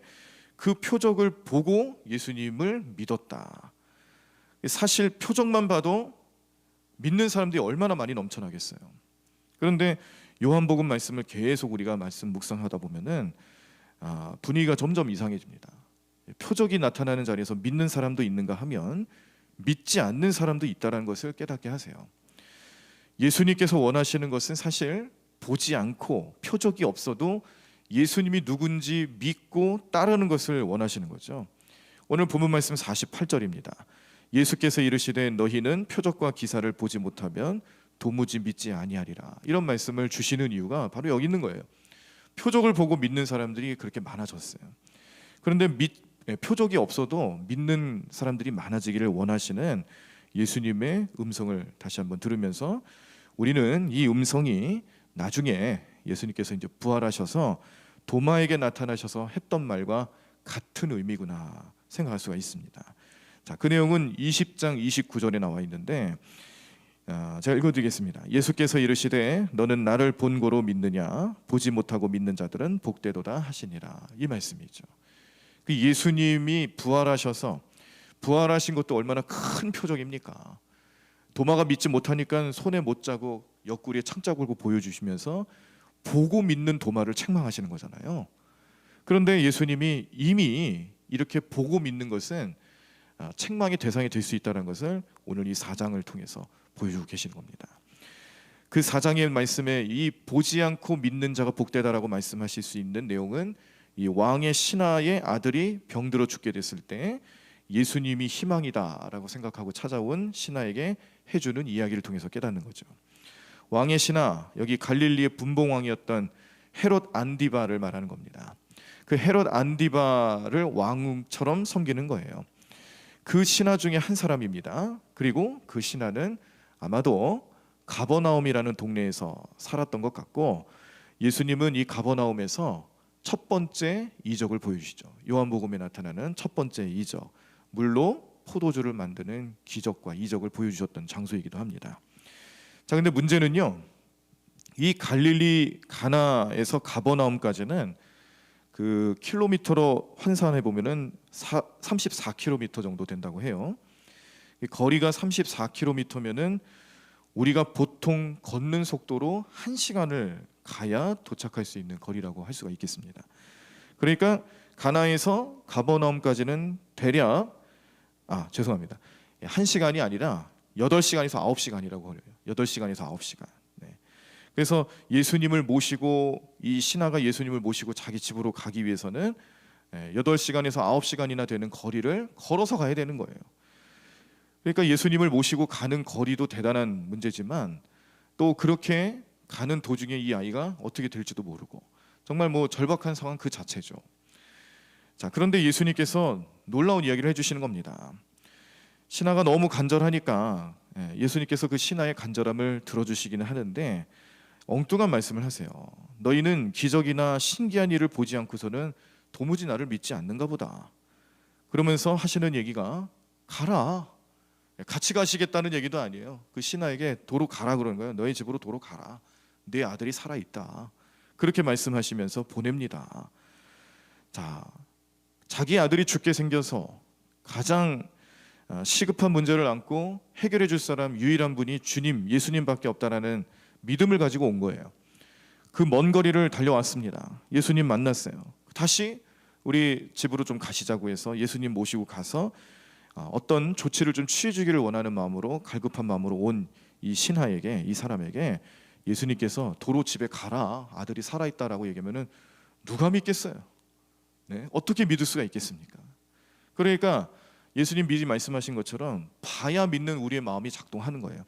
그 표적을 보고 예수님을 믿었다. 사실 표적만 봐도 믿는 사람들이 얼마나 많이 넘쳐나겠어요. 그런데 요한복음 말씀을 계속 우리가 말씀 묵상하다 보면은 분위기가 점점 이상해집니다. 표적이 나타나는 자리에서 믿는 사람도 있는가 하면 믿지 않는 사람도 있다는 것을 깨닫게 하세요. 예수님께서 원하시는 것은 사실 보지 않고 표적이 없어도 예수님이 누군지 믿고 따르는 것을 원하시는 거죠. 오늘 본문 말씀 48절입니다. 예수께서 이르시되 너희는 표적과 기사를 보지 못하면 도무지 믿지 아니하리라. 이런 말씀을 주시는 이유가 바로 여기 있는 거예요. 표적을 보고 믿는 사람들이 그렇게 많아졌어요. 그런데 표적이 없어도 믿는 사람들이 많아지기를 원하시는 예수님의 음성을 다시 한번 들으면서 우리는 이 음성이 나중에 예수님께서 이제 부활하셔서 도마에게 나타나셔서 했던 말과 같은 의미구나 생각할 수가 있습니다. 자, 그 내용은 20장 29절에 나와 있는데 제가 읽어드리겠습니다. 예수께서 이르시되 너는 나를 본고로 믿느냐 보지 못하고 믿는 자들은 복되도다 하시니라. 이 말씀이죠. 그 예수님이 부활하셔서 부활하신 것도 얼마나 큰 표적입니까? 도마가 믿지 못하니까 손에 못자국 옆구리에 창자국을 보여주시면서 보고 믿는 도마를 책망하시는 거잖아요. 그런데 예수님이 이미 이렇게 보고 믿는 것은 책망의 대상이 될 수 있다는 것을 오늘 이 4장을 통해서 보여주고 계시는 겁니다. 그 4장의 말씀에 이 보지 않고 믿는 자가 복되다라고 말씀하실 수 있는 내용은 이 왕의 신하의 아들이 병들어 죽게 됐을 때 예수님이 희망이다라고 생각하고 찾아온 신하에게 해주는 이야기를 통해서 깨닫는 거죠. 왕의 신하, 여기 갈릴리의 분봉왕이었던 헤롯 안디바를 말하는 겁니다. 그 헤롯 안디바를 왕처럼 섬기는 거예요. 그 신하 중에 한 사람입니다. 그리고 그 신하는 아마도 가버나움이라는 동네에서 살았던 것 같고 예수님은 이 가버나움에서 첫 번째 이적을 보여주시죠. 요한복음에 나타나는 첫 번째 이적, 물로 포도주를 만드는 기적과 이적을 보여주셨던 장소이기도 합니다. 자, 근데 문제는요, 이 갈릴리 가나에서 가버나움까지는 그 킬로미터로 환산해 보면은 34km 정도 된다고 해요. 거리가 34km면은 우리가 보통 걷는 속도로 1시간을 가야 도착할 수 있는 거리라고 할 수가 있겠습니다. 그러니까 가나에서 가버나움까지는 대략 죄송합니다. 1시간이 아니라 8시간에서 9시간이라고 그래요. 8시간에서 9시간. 네. 그래서 예수님을 모시고 이 신하가 예수님을 모시고 자기 집으로 가기 위해서는 8시간에서 9시간이나 되는 거리를 걸어서 가야 되는 거예요. 그러니까 예수님을 모시고 가는 거리도 대단한 문제지만 또 그렇게 가는 도중에 이 아이가 어떻게 될지도 모르고 정말 뭐 절박한 상황 그 자체죠. 자, 그런데 예수님께서 놀라운 이야기를 해주시는 겁니다. 신하가 너무 간절하니까 예수님께서 그 신하의 간절함을 들어주시기는 하는데 엉뚱한 말씀을 하세요. 너희는 기적이나 신기한 일을 보지 않고서는 도무지 나를 믿지 않는가 보다. 그러면서 하시는 얘기가 가라. 같이 가시겠다는 얘기도 아니에요. 그 신하에게 도로 가라 그러는 거예요. 너희 집으로 도로 가라. 내 아들이 살아있다. 그렇게 말씀하시면서 보냅니다. 자, 자기 아들이 죽게 생겨서 가장 시급한 문제를 안고 해결해 줄 사람 유일한 분이 주님, 예수님밖에 없다라는 믿음을 가지고 온 거예요. 그 먼 거리를 달려왔습니다. 예수님 만났어요. 다시 우리 집으로 좀 가시자고 해서 예수님 모시고 가서 어떤 조치를 좀 취해 주기를 원하는 마음으로 갈급한 마음으로 온 이 신하에게, 이 사람에게 예수님께서 도로 집에 가라, 아들이 살아있다라고 얘기하면은 누가 믿겠어요? 네? 어떻게 믿을 수가 있겠습니까? 그러니까 예수님 미리 말씀하신 것처럼 봐야 믿는 우리의 마음이 작동하는 거예요.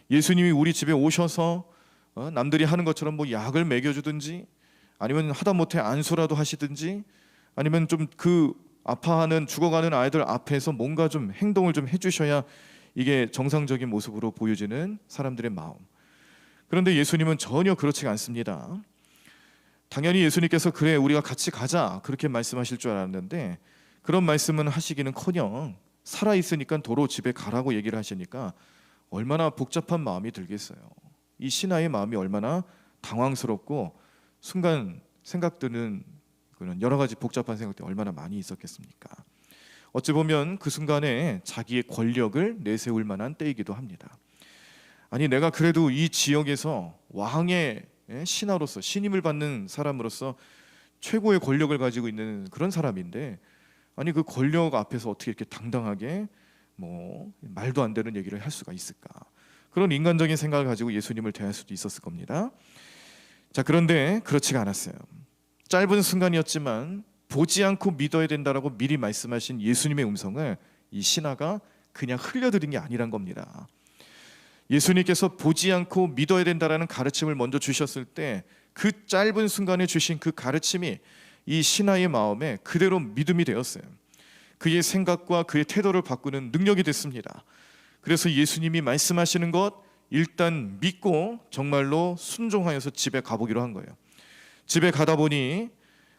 예수님이 우리 집에 오셔서 남들이 하는 것처럼 뭐 약을 먹여주든지 아니면 하다못해 안수라도 하시든지 아니면 좀 그 아파하는 죽어가는 아이들 앞에서 뭔가 좀 행동을 좀 해주셔야 이게 정상적인 모습으로 보여지는 사람들의 마음. 그런데 예수님은 전혀 그렇지가 않습니다. 당연히 예수님께서 그래 우리가 같이 가자 그렇게 말씀하실 줄 알았는데 그런 말씀은 하시기는커녕 살아있으니까 도로 집에 가라고 얘기를 하시니까 얼마나 복잡한 마음이 들겠어요. 이 신하의 마음이 얼마나 당황스럽고 순간 생각드는 그런 여러 가지 복잡한 생각들이 얼마나 많이 있었겠습니까? 어찌 보면 그 순간에 자기의 권력을 내세울 만한 때이기도 합니다. 아니 내가 그래도 이 지역에서 왕의 신하로서 신임을 받는 사람으로서 최고의 권력을 가지고 있는 그런 사람인데 아니 그 권력 앞에서 어떻게 이렇게 당당하게 뭐 말도 안 되는 얘기를 할 수가 있을까? 그런 인간적인 생각을 가지고 예수님을 대할 수도 있었을 겁니다. 자, 그런데 그렇지가 않았어요. 짧은 순간이었지만 보지 않고 믿어야 된다라고 미리 말씀하신 예수님의 음성을 이 신하가 그냥 흘려들인 게 아니란 겁니다. 예수님께서 보지 않고 믿어야 된다라는 가르침을 먼저 주셨을 때 그 짧은 순간에 주신 그 가르침이 이 신하의 마음에 그대로 믿음이 되었어요. 그의 생각과 그의 태도를 바꾸는 능력이 됐습니다. 그래서 예수님이 말씀하시는 것 일단 믿고 정말로 순종하여서 집에 가보기로 한 거예요. 집에 가다 보니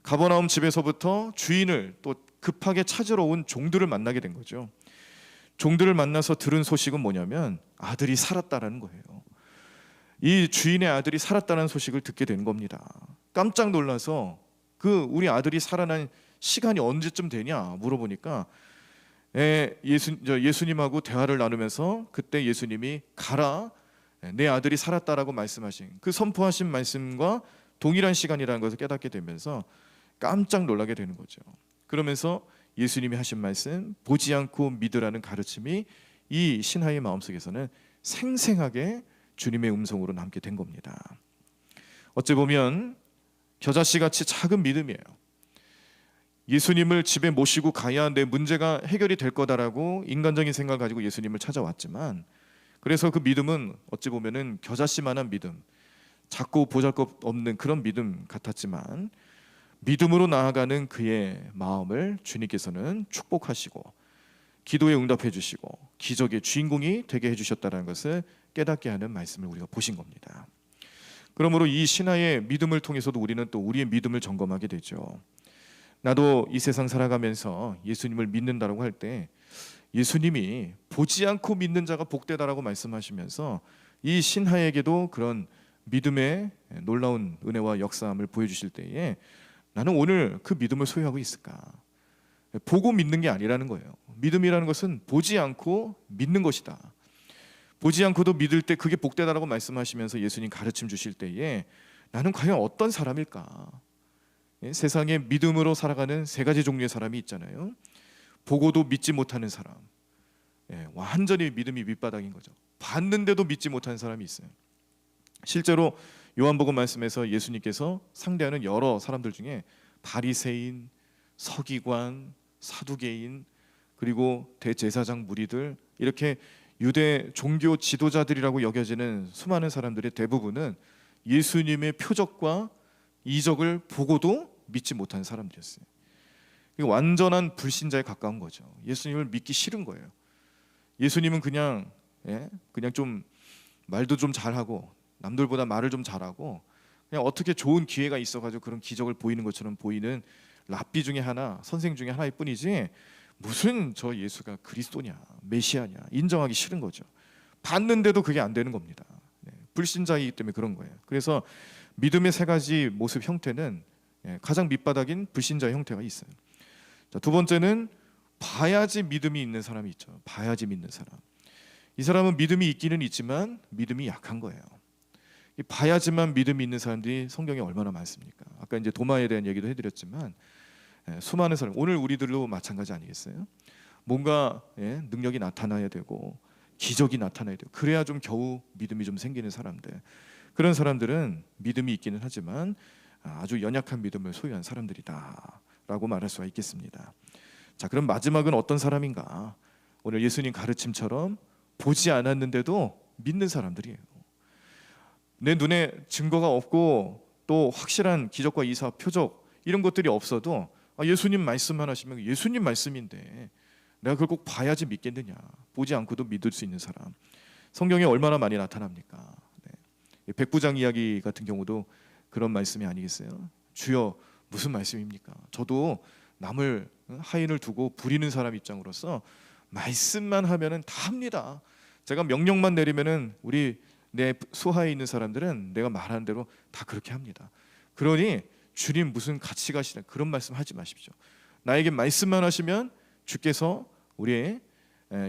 가버나움 집에서부터 주인을 또 급하게 찾으러 온 종들을 만나게 된 거죠. 종들을 만나서 들은 소식은 뭐냐면 아들이 살았다라는 거예요. 이 주인의 아들이 살았다는 소식을 듣게 된 겁니다. 깜짝 놀라서 그 우리 아들이 살아난 시간이 언제쯤 되냐 물어보니까 예수님하고 대화를 나누면서 그때 예수님이 가라 내 아들이 살았다라고 말씀하신 그 선포하신 말씀과 동일한 시간이라는 것을 깨닫게 되면서 깜짝 놀라게 되는 거죠. 그러면서 예수님이 하신 말씀 보지 않고 믿으라는 가르침이 이 신하의 마음속에서는 생생하게 주님의 음성으로 남게 된 겁니다. 어찌 보면 겨자씨같이 작은 믿음이에요. 예수님을 집에 모시고 가야 내 문제가 해결이 될 거다라고 인간적인 생각을 가지고 예수님을 찾아왔지만 그래서 그 믿음은 어찌 보면은 겨자씨만한 믿음, 작고 보잘것없는 그런 믿음 같았지만 믿음으로 나아가는 그의 마음을 주님께서는 축복하시고 기도에 응답해 주시고 기적의 주인공이 되게 해주셨다는 것을 깨닫게 하는 말씀을 우리가 보신 겁니다. 그러므로 이 신하의 믿음을 통해서도 우리는 또 우리의 믿음을 점검하게 되죠. 나도 이 세상 살아가면서 예수님을 믿는다라고 할 때 예수님이 보지 않고 믿는 자가 복되다라고 말씀하시면서 이 신하에게도 그런 믿음의 놀라운 은혜와 역사함을 보여주실 때에 나는 오늘 그 믿음을 소유하고 있을까? 보고 믿는 게 아니라는 거예요. 믿음이라는 것은 보지 않고 믿는 것이다. 보지 않고도 믿을 때 그게 복되다라고 말씀하시면서 예수님 가르침 주실 때에 나는 과연 어떤 사람일까? 예, 세상에 믿음으로 살아가는 세 가지 종류의 사람이 있잖아요. 보고도 믿지 못하는 사람, 예, 완전히 믿음이 밑바닥인 거죠. 봤는데도 믿지 못하는 사람이 있어요. 실제로 요한복음 말씀에서 예수님께서 상대하는 여러 사람들 중에 바리새인, 서기관, 사두개인, 그리고 대제사장 무리들, 이렇게 유대 종교 지도자들이라고 여겨지는 수많은 사람들의 대부분은 예수님의 표적과 이적을 보고도 믿지 못한 사람들이었어요. 이거 완전한 불신자에 가까운 거죠. 예수님을 믿기 싫은 거예요. 예수님은 그냥 그냥 좀 말도 좀 잘하고 남들보다 말을 좀 잘하고 그냥 어떻게 좋은 기회가 있어가지고 그런 기적을 보이는 것처럼 보이는 랍비 중에 하나, 선생 중에 하나일 뿐이지 무슨 저 예수가 그리스도냐, 메시아냐 인정하기 싫은 거죠. 봤는데도 그게 안 되는 겁니다. 불신자이기 때문에 그런 거예요. 그래서 믿음의 세 가지 모습 형태는 가장 밑바닥인 불신자의 형태가 있어요. 자, 두 번째는 봐야지 믿음이 있는 사람이 있죠. 봐야지 믿는 사람. 이 사람은 믿음이 있기는 있지만 믿음이 약한 거예요. 이 봐야지만 믿음이 있는 사람들이 성경에 얼마나 많습니까? 아까 이제 도마에 대한 얘기도 해드렸지만 수많은 사람, 오늘 우리들도 마찬가지 아니겠어요? 뭔가 능력이 나타나야 되고 기적이 나타나야 되고 그래야 좀 겨우 믿음이 좀 생기는 사람들, 그런 사람들은 믿음이 있기는 하지만 아주 연약한 믿음을 소유한 사람들이다라고 말할 수가 있겠습니다. 자, 그럼 마지막은 어떤 사람인가? 오늘 예수님 가르침처럼 보지 않았는데도 믿는 사람들이에요. 내 눈에 증거가 없고 또 확실한 기적과 이사, 표적 이런 것들이 없어도 예수님 말씀만 하시면 예수님 말씀인데 내가 그걸 꼭 봐야지 믿겠느냐? 보지 않고도 믿을 수 있는 사람. 성경에 얼마나 많이 나타납니까? 백부장 이야기 같은 경우도 그런 말씀이 아니겠어요? 주여 무슨 말씀입니까? 저도 남을 하인을 두고 부리는 사람 입장으로서 말씀만 하면은 다 합니다. 제가 명령만 내리면은 우리 내 소하에 있는 사람들은 내가 말하는 대로 다 그렇게 합니다. 그러니 주님 무슨 같이 가시나 그런 말씀 하지 마십시오. 나에게 말씀만 하시면 주께서 우리의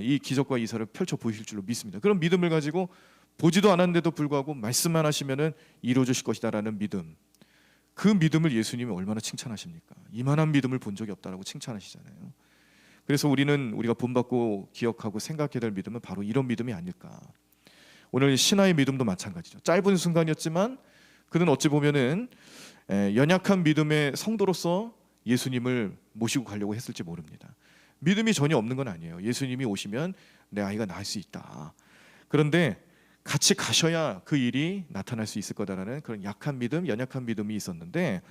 이 기적과 이사를 펼쳐 보이실 줄로 믿습니다. 그런 믿음을 가지고 보지도 않았는데도 불구하고 말씀만 하시면은 이루어 주실 것이다라는 믿음. 그 믿음을 예수님이 얼마나 칭찬하십니까? 이만한 믿음을 본 적이 없다라고 칭찬하시잖아요. 그래서 우리가 본받고 기억하고 생각해야 될 믿음은 바로 이런 믿음이 아닐까. 오늘 신하의 믿음도 마찬가지죠. 짧은 순간이었지만 그는 어찌 보면은 연약한 믿음의 성도로서 예수님을 모시고 가려고 했을지 모릅니다. 믿음이 전혀 없는 건 아니에요. 예수님이 오시면 내 아이가 나을 수 있다. 그런데 같이 가셔야 그 일이 나타날 수 있을 거다라는 그런 약한 믿음, 연약한 믿음이 있었는데,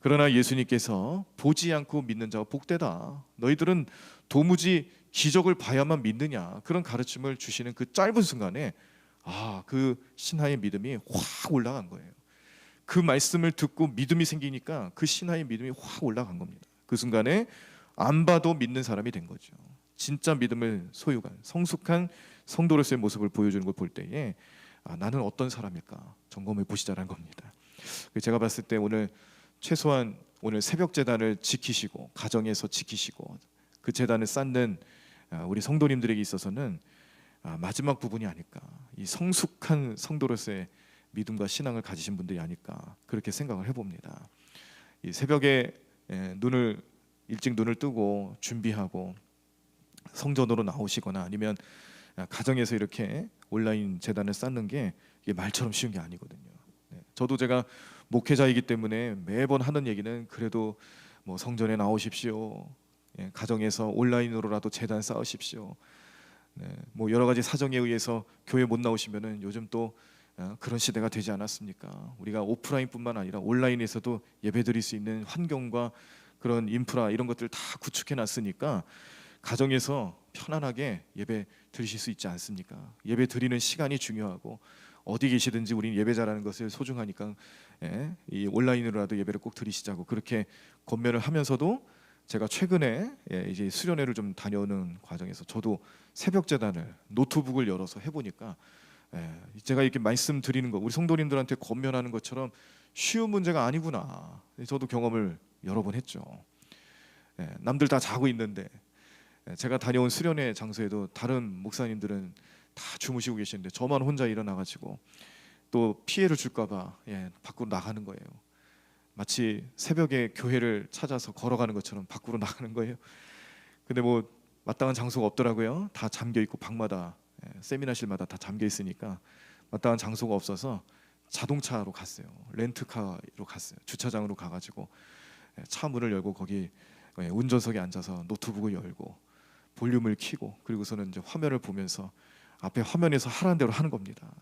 그러나 예수님께서 보지 않고 믿는 자가 복되다. 너희들은 도무지 기적을 봐야만 믿느냐. 그런 가르침을 주시는 그 짧은 순간에 그 신하의 믿음이 확 올라간 거예요. 그 말씀을 듣고 믿음이 생기니까 그 신하의 믿음이 확 올라간 겁니다. 그 순간에 안 봐도 믿는 사람이 된 거죠. 진짜 믿음을 소유한 성숙한 성도로서의 모습을 보여주는 걸 볼 때에 나는 어떤 사람일까 점검해 보시자라는 겁니다. 제가 봤을 때 오늘 최소한 오늘 새벽 제단을 지키시고 가정에서 지키시고 그 제단을 쌓는 우리 성도님들에게 있어서는 마지막 부분이 아닐까, 이 성숙한 성도로서의 믿음과 신앙을 가지신 분들이 아닐까 그렇게 생각을 해봅니다. 이 새벽에 일찍 눈을 뜨고 준비하고 성전으로 나오시거나 아니면 가정에서 이렇게 온라인 재단을 쌓는 게 이게 말처럼 쉬운 게 아니거든요. 저도 제가 목회자이기 때문에 매번 하는 얘기는 그래도 뭐 성전에 나오십시오. 가정에서 온라인으로라도 재단 쌓으십시오. 뭐 여러 가지 사정에 의해서 교회 못 나오시면은 요즘 또 그런 시대가 되지 않았습니까? 우리가 오프라인뿐만 아니라 온라인에서도 예배드릴 수 있는 환경과 그런 인프라 이런 것들 다 구축해 놨으니까 가정에서 편안하게 예배 드리실 수 있지 않습니까? 예배 드리는 시간이 중요하고 어디 계시든지 우리는 예배자라는 것을 소중하니까 이 온라인으로라도 예배를 꼭 드리시자고 그렇게 권면을 하면서도, 제가 최근에 이제 수련회를 좀 다녀오는 과정에서 저도 새벽 재단을 노트북을 열어서 해보니까 제가 이렇게 말씀드리는 거 우리 성도님들한테 권면하는 것처럼 쉬운 문제가 아니구나. 저도 경험을 여러 번 했죠. 남들 다 자고 있는데 제가 다녀온 수련회 장소에도 다른 목사님들은 다 주무시고 계시는데 저만 혼자 일어나가지고 또 피해를 줄까봐 밖으로 나가는 거예요. 마치 새벽에 교회를 찾아서 걸어가는 것처럼 밖으로 나가는 거예요. 근데 뭐 마땅한 장소가 없더라고요. 다 잠겨 있고 방마다 세미나실마다 다 잠겨 있으니까 마땅한 장소가 없어서 자동차로 갔어요. 렌트카로 갔어요. 주차장으로 가가지고 차 문을 열고 거기 운전석에 앉아서 노트북을 열고 볼륨을 켜고 그리고서는 이제 화면을 보면서 앞에 화면에서 하라는 대로 하는 겁니다.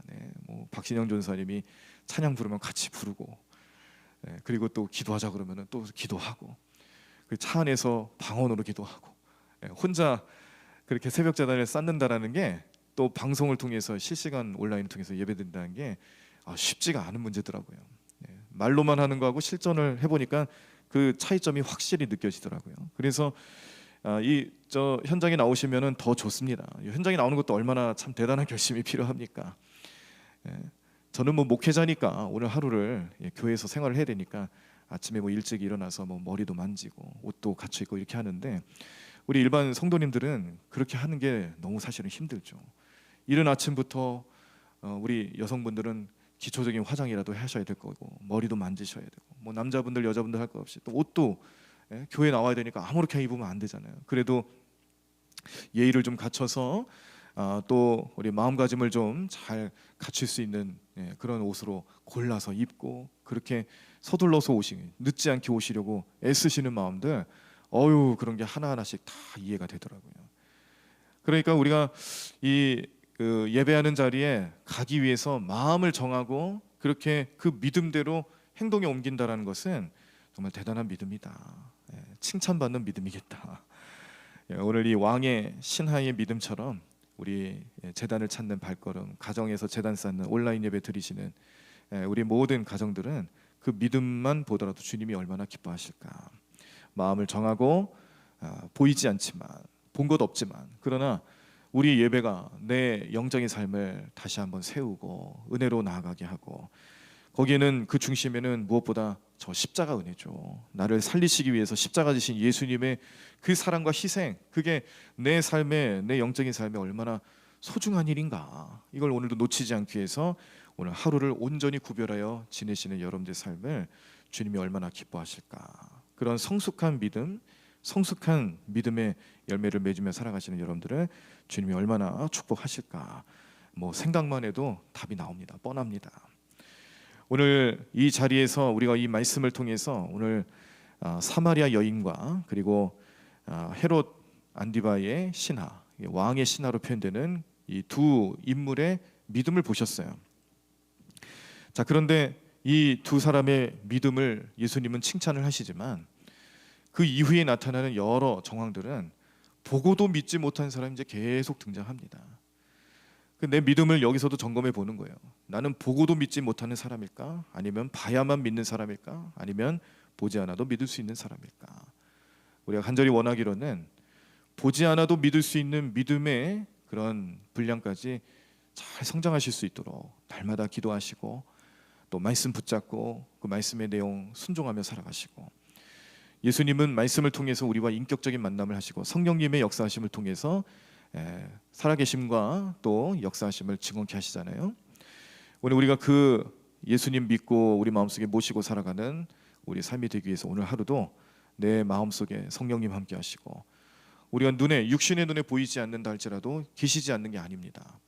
뭐 박신영 전사님이 찬양 부르면 같이 부르고 그리고 또 기도하자 그러면은 또 기도하고 그 차 안에서 방언으로 기도하고 혼자 그렇게 새벽 제단을 쌓는다라는 게 또 방송을 통해서 실시간 온라인을 통해서 예배드린다는 게 쉽지가 않은 문제더라고요. 말로만 하는 거하고 실전을 해보니까 그 차이점이 확실히 느껴지더라고요. 그래서 저 현장에 나오시면은 더 좋습니다. 현장에 나오는 것도 얼마나 참 대단한 결심이 필요합니까? 저는 뭐 목회자니까 오늘 하루를 교회에서 생활을 해야 되니까 아침에 뭐 일찍 일어나서 뭐 머리도 만지고 옷도 갖춰 입고 이렇게 하는데 우리 일반 성도님들은 그렇게 하는 게 너무 사실은 힘들죠. 이른 아침부터 우리 여성분들은 기초적인 화장이라도 하셔야 될 거고 머리도 만지셔야 되고 뭐 남자분들 여자분들 할 것 없이 또 옷도 교회 나와야 되니까 아무렇게 입으면 안 되잖아요. 그래도 예의를 좀 갖춰서 또 우리 마음가짐을 좀 잘 갖출 수 있는 그런 옷으로 골라서 입고 그렇게 서둘러서 늦지 않게 오시려고 애쓰시는 마음들 그런 게 하나하나씩 다 이해가 되더라고요. 그러니까 우리가 그 예배하는 자리에 가기 위해서 마음을 정하고 그렇게 그 믿음대로 행동에 옮긴다라는 것은 정말 대단한 믿음이다. 칭찬받는 믿음이겠다. 오늘 이 왕의 신하의 믿음처럼 우리 제단을 찾는 발걸음, 가정에서 제단 쌓는 온라인 예배 드리시는 우리 모든 가정들은 그 믿음만 보더라도 주님이 얼마나 기뻐하실까. 마음을 정하고 보이지 않지만 본 것 없지만 그러나 우리 예배가 내 영적인 삶을 다시 한번 세우고 은혜로 나아가게 하고 거기에는 그 중심에는 무엇보다 저 십자가 은혜죠. 나를 살리시기 위해서 십자가 지신 예수님의 그 사랑과 희생, 그게 내 삶에, 내 영적인 삶에 얼마나 소중한 일인가. 이걸 오늘도 놓치지 않기 위해서 오늘 하루를 온전히 구별하여 지내시는 여러분들의 삶을 주님이 얼마나 기뻐하실까. 그런 성숙한 믿음, 성숙한 믿음의 열매를 맺으며 살아가시는 여러분들을 주님이 얼마나 축복하실까. 뭐 생각만 해도 답이 나옵니다. 뻔합니다. 오늘 이 자리에서 우리가 이 말씀을 통해서 오늘 사마리아 여인과 그리고 헤롯 안디바의 신하, 왕의 신하로 표현되는 이 두 인물의 믿음을 보셨어요. 자, 그런데 이 두 사람의 믿음을 예수님은 칭찬을 하시지만 그 이후에 나타나는 여러 정황들은 보고도 믿지 못한 사람이 이제 계속 등장합니다. 내 믿음을 여기서도 점검해 보는 거예요. 나는 보고도 믿지 못하는 사람일까? 아니면 봐야만 믿는 사람일까? 아니면 보지 않아도 믿을 수 있는 사람일까? 우리가 간절히 원하기로는 보지 않아도 믿을 수 있는 믿음의 그런 분량까지 잘 성장하실 수 있도록 날마다 기도하시고 또 말씀 붙잡고 그 말씀의 내용 순종하며 살아가시고 예수님은 말씀을 통해서 우리와 인격적인 만남을 하시고 성령님의 역사하심을 통해서 살아계심과 또 역사하심을 증언케 하시잖아요. 오늘 우리가 그 예수님 믿고 우리 마음속에 모시고 살아가는 우리 삶이 되기 위해서 오늘 하루도 내 마음속에 성령님 함께 하시고 우리가 육신의 눈에 보이지 않는다 할지라도 계시지 않는 게 아닙니다.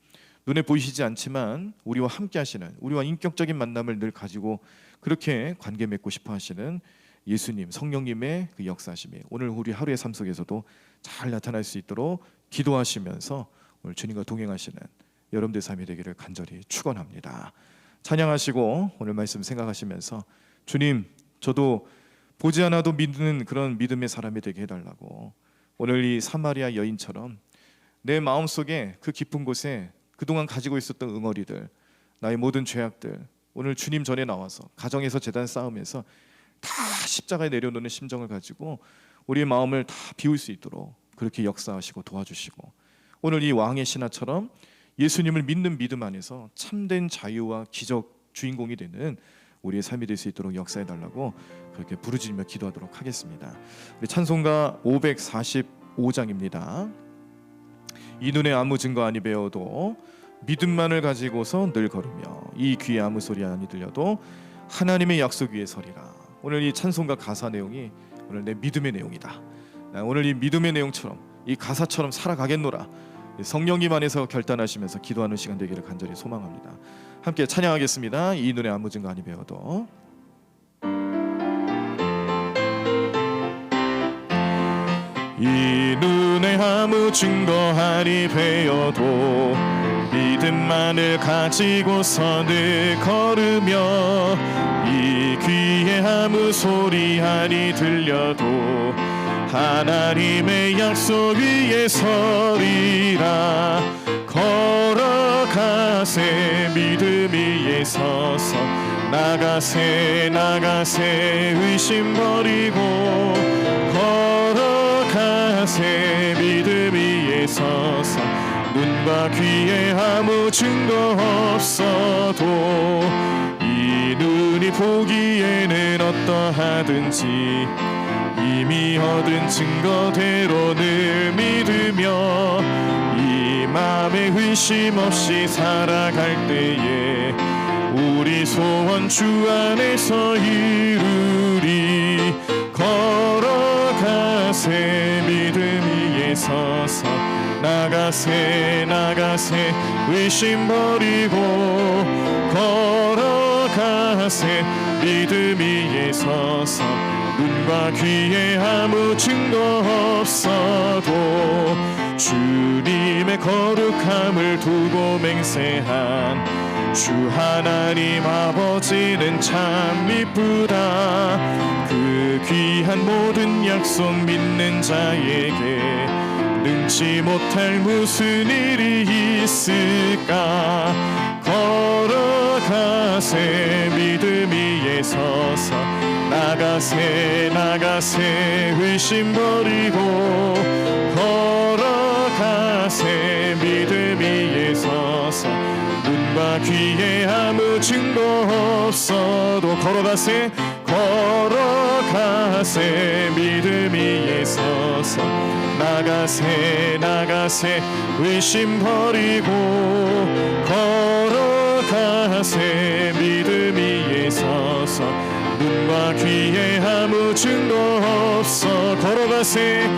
눈에 보이시지 않지만 우리와 함께 하시는 우리와 인격적인 만남을 늘 가지고 그렇게 관계 맺고 싶어 하시는 예수님, 성령님의 그 역사하심이 오늘 우리 하루의 삶 속에서도 잘 나타날 수 있도록 기도하시면서 오늘 주님과 동행하시는 여러분들의 삶이 되기를 간절히 축원합니다. 찬양하시고 오늘 말씀 생각하시면서 주님, 저도 보지 않아도 믿는 그런 믿음의 사람이 되게 해달라고 오늘 이 사마리아 여인처럼 내 마음속에 그 깊은 곳에 그동안 가지고 있었던 응어리들, 나의 모든 죄악들 오늘 주님 전에 나와서 가정에서 제단 쌓으면서 다 십자가에 내려놓는 심정을 가지고 우리의 마음을 다 비울 수 있도록 그렇게 역사하시고 도와주시고 오늘 이 왕의 신하처럼 예수님을 믿는 믿음 안에서 참된 자유와 기적 주인공이 되는 우리의 삶이 될 수 있도록 역사해달라고 그렇게 부르짖으며 기도하도록 하겠습니다. 우리 찬송가 545장입니다. 이 눈에 아무 증거 아니 배워도 믿음만을 가지고서 늘 걸으며 이 귀에 아무 소리 아니 들려도 하나님의 약속 위에 서리라. 오늘 이 찬송가 가사 내용이 오늘 내 믿음의 내용이다. 오늘 이 믿음의 내용처럼 이 가사처럼 살아가겠노라. 성령님 안에서 결단하시면서 기도하는 시간 되기를 간절히 소망합니다. 함께 찬양하겠습니다. 이 눈에 아무 증거 아니 배워도. 이 눈에 아무 증거 아니 배워도 믿음만을 가지고서 늘 걸으며 이 귀에 아무 소리 아니 들려도 하나님의 약속 위에 서리라. 걸어가세 믿음 위에 서서 나가세 의심 버리고 걸어가세 믿음 위에 서서 눈과 귀에 아무 증거 없어도 이 눈이 보기에는 어떠하든지 이미 얻은 증거대로 늘 믿으며 이 맘에 의심 없이 살아갈 때에 우리 소원 주 안에서 이루리. 걸어가세 믿음 위에 서서 나가세 의심 버리고 걸어가세 믿음 위에 서서 눈과 귀에 아무 증거 없어도 주님의 거룩함을 두고 맹세한 주 하나님 아버지는 참 이쁘다. 그 귀한 모든 약속 믿는 자에게 능치 못할 무슨 일이 있을까. 걸어가세 믿음 위에 서서 나가세 의심 버리고 걸어가세 믿음 위에 서서 눈과 귀에 아무 증거 없어도 걸어가세 믿음 위에 서서 나가세 의심 버리고 걸어가세 믿음 위에 서서 눈과 귀에 아무 증거 없어 걸어가세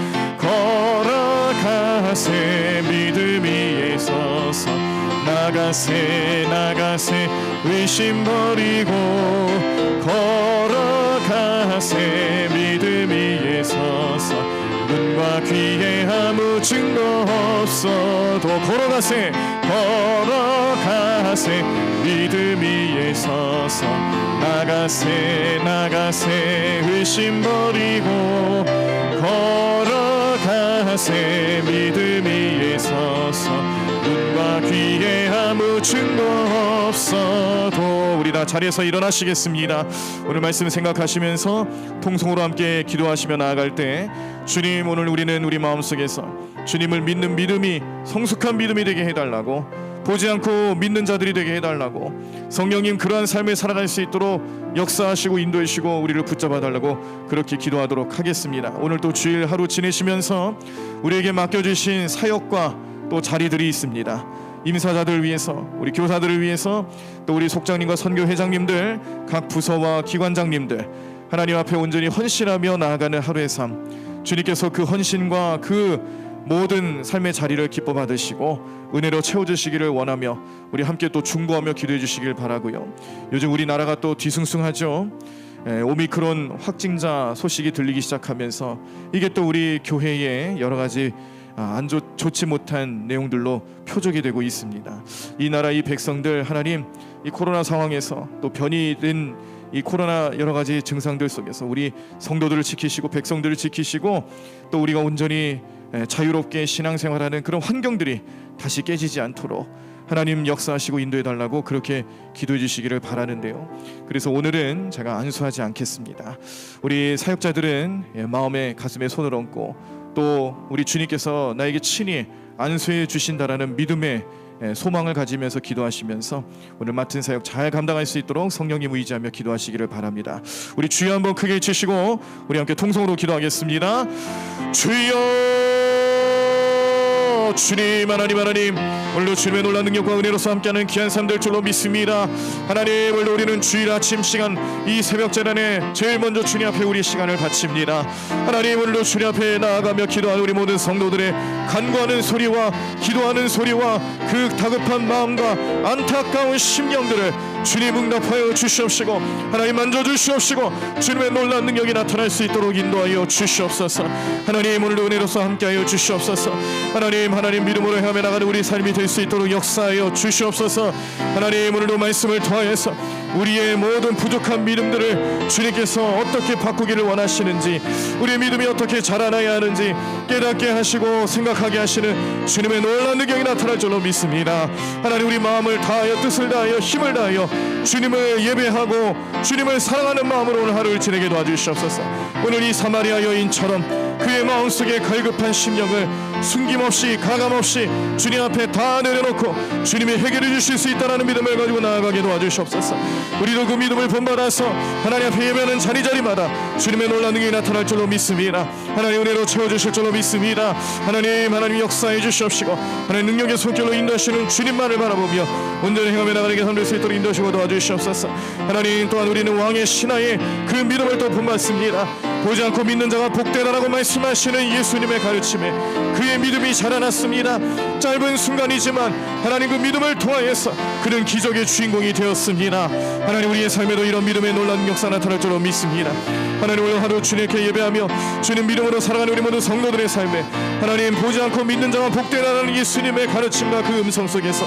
믿음 위에 서서 나가세 의심 버리고 걸어가세 믿음 위에 서서 눈과 귀에 아무 증거 없어도 걸어가세 믿음 위에 서서 나가세 의심 버리고 걸어가세 믿음 위에 서서 눈과 귀에 아무 증거 없어도. 우리 다 자리에서 일어나시겠습니다. 오늘 말씀 생각하시면서 통성으로 함께 기도하시며 나아갈 때 주님, 오늘 우리는 우리 마음속에서 주님을 믿는 믿음이 성숙한 믿음이 되게 해달라고, 보지 않고 믿는 자들이 되게 해달라고, 성령님 그러한 삶을 살아갈 수 있도록 역사하시고 인도하시고 우리를 붙잡아 달라고 그렇게 기도하도록 하겠습니다. 오늘 또 주일 하루 지내시면서 우리에게 맡겨주신 사역과 또 자리들이 있습니다. 임사자들 위해서, 우리 교사들을 위해서, 또 우리 속장님과 선교회장님들, 각 부서와 기관장님들 하나님 앞에 온전히 헌신하며 나아가는 하루의 삶, 주님께서 그 헌신과 그 모든 삶의 자리를 기뻐 받으시고 은혜로 채워주시기를 원하며 우리 함께 또 중보하며 기도해 주시길 바라고요. 요즘 우리나라가 또 뒤숭숭하죠. 오미크론 확진자 소식이 들리기 시작하면서 이게 또 우리 교회에 여러 가지 좋지 못한 내용들로 표적이 되고 있습니다. 이 나라 이 백성들 하나님, 이 코로나 상황에서 또 변이된 이 코로나 여러 가지 증상들 속에서 우리 성도들을 지키시고 백성들을 지키시고 또 우리가 온전히 자유롭게 신앙생활하는 그런 환경들이 다시 깨지지 않도록 하나님 역사하시고 인도해 달라고 그렇게 기도해 주시기를 바라는데요. 그래서 오늘은 제가 안수하지 않겠습니다. 우리 사역자들은 마음에 가슴에 손을 얹고 또 우리 주님께서 나에게 친히 안수해 주신다라는 믿음의 소망을 가지면서 기도하시면서 오늘 맡은 사역 잘 감당할 수 있도록 성령님 의지하며 기도하시기를 바랍니다. 우리 주여 한번 크게 외치시고 우리 함께 통성으로 기도하겠습니다. 주여 주여. 주님 하나님 오늘도 주님의 놀라운 능력과 은혜로서 함께하는 귀한 삶들 줄로 믿습니다. 하나님 오늘도 우리는 주일 아침 시간 이 새벽 재단에 제일 먼저 주님 앞에 우리 시간을 바칩니다. 하나님 오늘도 주님 앞에 나아가며 기도하는 우리 모든 성도들의 간구하는 소리와 기도하는 소리와 그 다급한 마음과 안타까운 심령들을 주님 응답하여 주시옵시고 하나님 만져주시옵시고 주님의 놀라운 능력이 나타날 수 있도록 인도하여 주시옵소서. 하나님 오늘도 은혜로서 함께하여 주시옵소서. 하나님 믿음으로 행하며 나가는 우리 삶이 될 수 있도록 역사하여 주시옵소서. 하나님 오늘도 말씀을 통하여서 우리의 모든 부족한 믿음들을 주님께서 어떻게 바꾸기를 원하시는지, 우리의 믿음이 어떻게 자라나야 하는지 깨닫게 하시고 생각하게 하시는 주님의 놀라운 능력이 나타날 줄로 믿습니다. 하나님 우리 마음을 다하여 뜻을 다하여 힘을 다하여 주님을 예배하고 주님을 사랑하는 마음으로 오늘 하루를 지내게 도와주시옵소서. 오늘 이 사마리아 여인처럼 그의 마음속에 갈급한 심령을 숨김없이 가감없이 주님 앞에 다 내려놓고 주님이 해결해 주실 수 있다는 믿음을 가지고 나아가게 도와주시옵소서. 우리도 그 믿음을 본받아서 하나님 앞에 예배하는 자리자리마다 주님의 놀라운 능력이 나타날 줄로 믿습니다. 하나님 은혜로 채워주실 줄로 믿습니다. 하나님 역사해 주시옵시고 하나님 능력의 손길로 인도하시는 주님만을 바라보며 온전히 행하며 나가는 삶 될 수 있도록 인도하시고 도와주시옵소서. 하나님 또한 우리는 왕의 신하의 그 믿음을 또 본받습니다. 보지 않고 믿는 자가 복되다라고 말씀하시는 예수님의 가르침에 그의 믿음이 자라났습니다. 짧은 순간이지만 하나님 그 믿음을 통하여서 그는 기적의 주인공이 되었습니다. 하나님 우리의 삶에도 이런 믿음의 놀라운 역사 나타날 줄로 믿습니다. 하나님 오늘 하루 주님께 예배하며 주님 믿음으로 살아가는 우리 모든 성도들의 삶에 하나님 보지 않고 믿는 자가 복되다라는 예수님의 가르침과 그 음성 속에서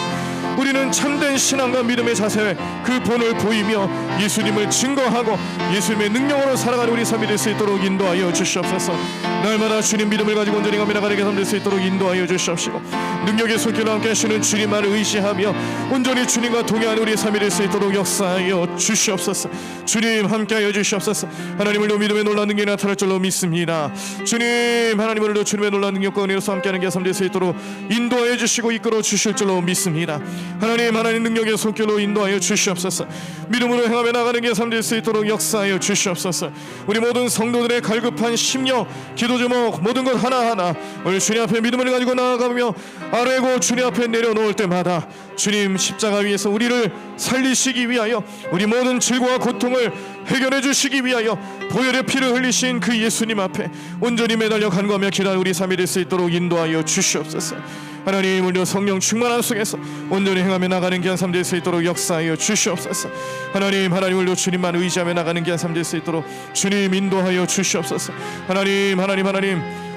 우리는 참된 신앙과 믿음의 자세에 그 본을 보이며 예수님을 증거하고 예수님의 능력으로 살아가는 우리 삶이 될 수 있도록 인도하여 주시옵소서. 날마다 주님 믿음을 가지고 온전히 가며 나가는 삶 될 수 있도록 인도하여 주시옵시고 능력의 손길로 함께 하시는 주님만을 의지하며 온전히 주님과 동행하는 우리의 삶이 될 수 있도록 역사하여 주시옵소서. 주님 함께하여 주시옵소서. 하나님 오늘도 믿음의 놀라운 능력이 나타날 줄로 믿습니다. 주님 하나님 오늘도 주님의 놀라운 능력과 은혜로서 함께하는 삶 될 수 있도록 인도하여 주시고 이끌어 주실 줄로 믿습니다. 하나님 능력의 손길로 인도하여 주시옵소서. 믿음으로 행하며 나가는 게 삶 될 수 있도록 역사하여 주시옵소서. 우리 모든 성도들의 갈급한 심령 기도 제목 모든 것 하나하나 오늘 주님 앞에 믿음을 가지고 나아가며 아뢰고 주님 앞에 내려놓을 때마다 주님 십자가 위에서 우리를 살리시기 위하여 우리 모든 질고와 고통을 해결해 주시기 위하여 보혈의 피를 흘리신 그 예수님 앞에 온전히 매달려 간구하며 기도하는 우리 삶이 될 수 있도록 인도하여 주시옵소서. 하나님 오늘 성령 충만한 속에서 온전히 행하며 나가는 귀한 삶 될 수 있도록 역사하여 주시옵소서. 하나님 오늘도 주님만 의지하며 나가는 귀한 삶 될 수 있도록 주님 인도하여 주시옵소서. 하나님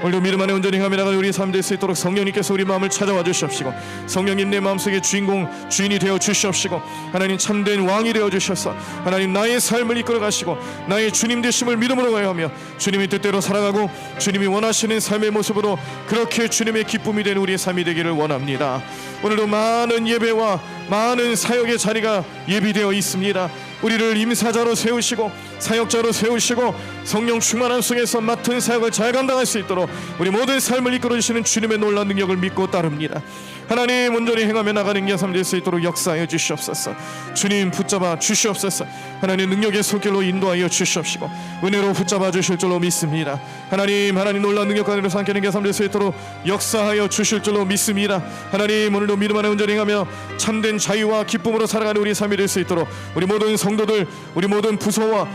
오늘도 믿음 안에 온전히 행하며 나가는 우리 삶 될 수 있도록 성령님께서 우리 마음을 찾아와 주시옵시고 성령님 내 마음속에 주인이 되어 주시옵시고 하나님 참된 왕이 되어 주셔서 하나님 나의 삶을 이끌어 가시고 나의 주님 되심을 믿음으로 가하며 주님의 뜻대로 살아가고 주님이 원하시는 삶의 모습으로 그렇게 주님의 기쁨이 되는 우리의 삶이 되기를 원합니다. 오늘도 많은 예배와 많은 사역의 자리가 예비되어 있습니다. 우리를 임사자로 세우시고 사역자로 세우시고 성령 충만한 속에서 맡은 사역을 잘 감당할 수 있도록 우리 모든 삶을 이끌어 주시는 주님의 놀라운 능력을 믿고 따릅니다. 하나님 온전히 행하며 나가는 게 삶 될 수 있도록 역사하여 주시옵소서. 주님 붙잡아 주시옵소서. 하나님 능력의 손길로 인도하여 주시옵시고 은혜로 붙잡아 주실 줄로 믿습니다. 하나님 놀라운 능력과 은혜로 함께하는 게 삶 될 수 있도록 역사하여 주실 줄로 믿습니다. 하나님 오늘도 믿음 안에 온전히 행하며 참된 자유와 기쁨으로 살아가는 우리 삶이 될 수 있도록 우리 모든 성도들 우리 모든 부서와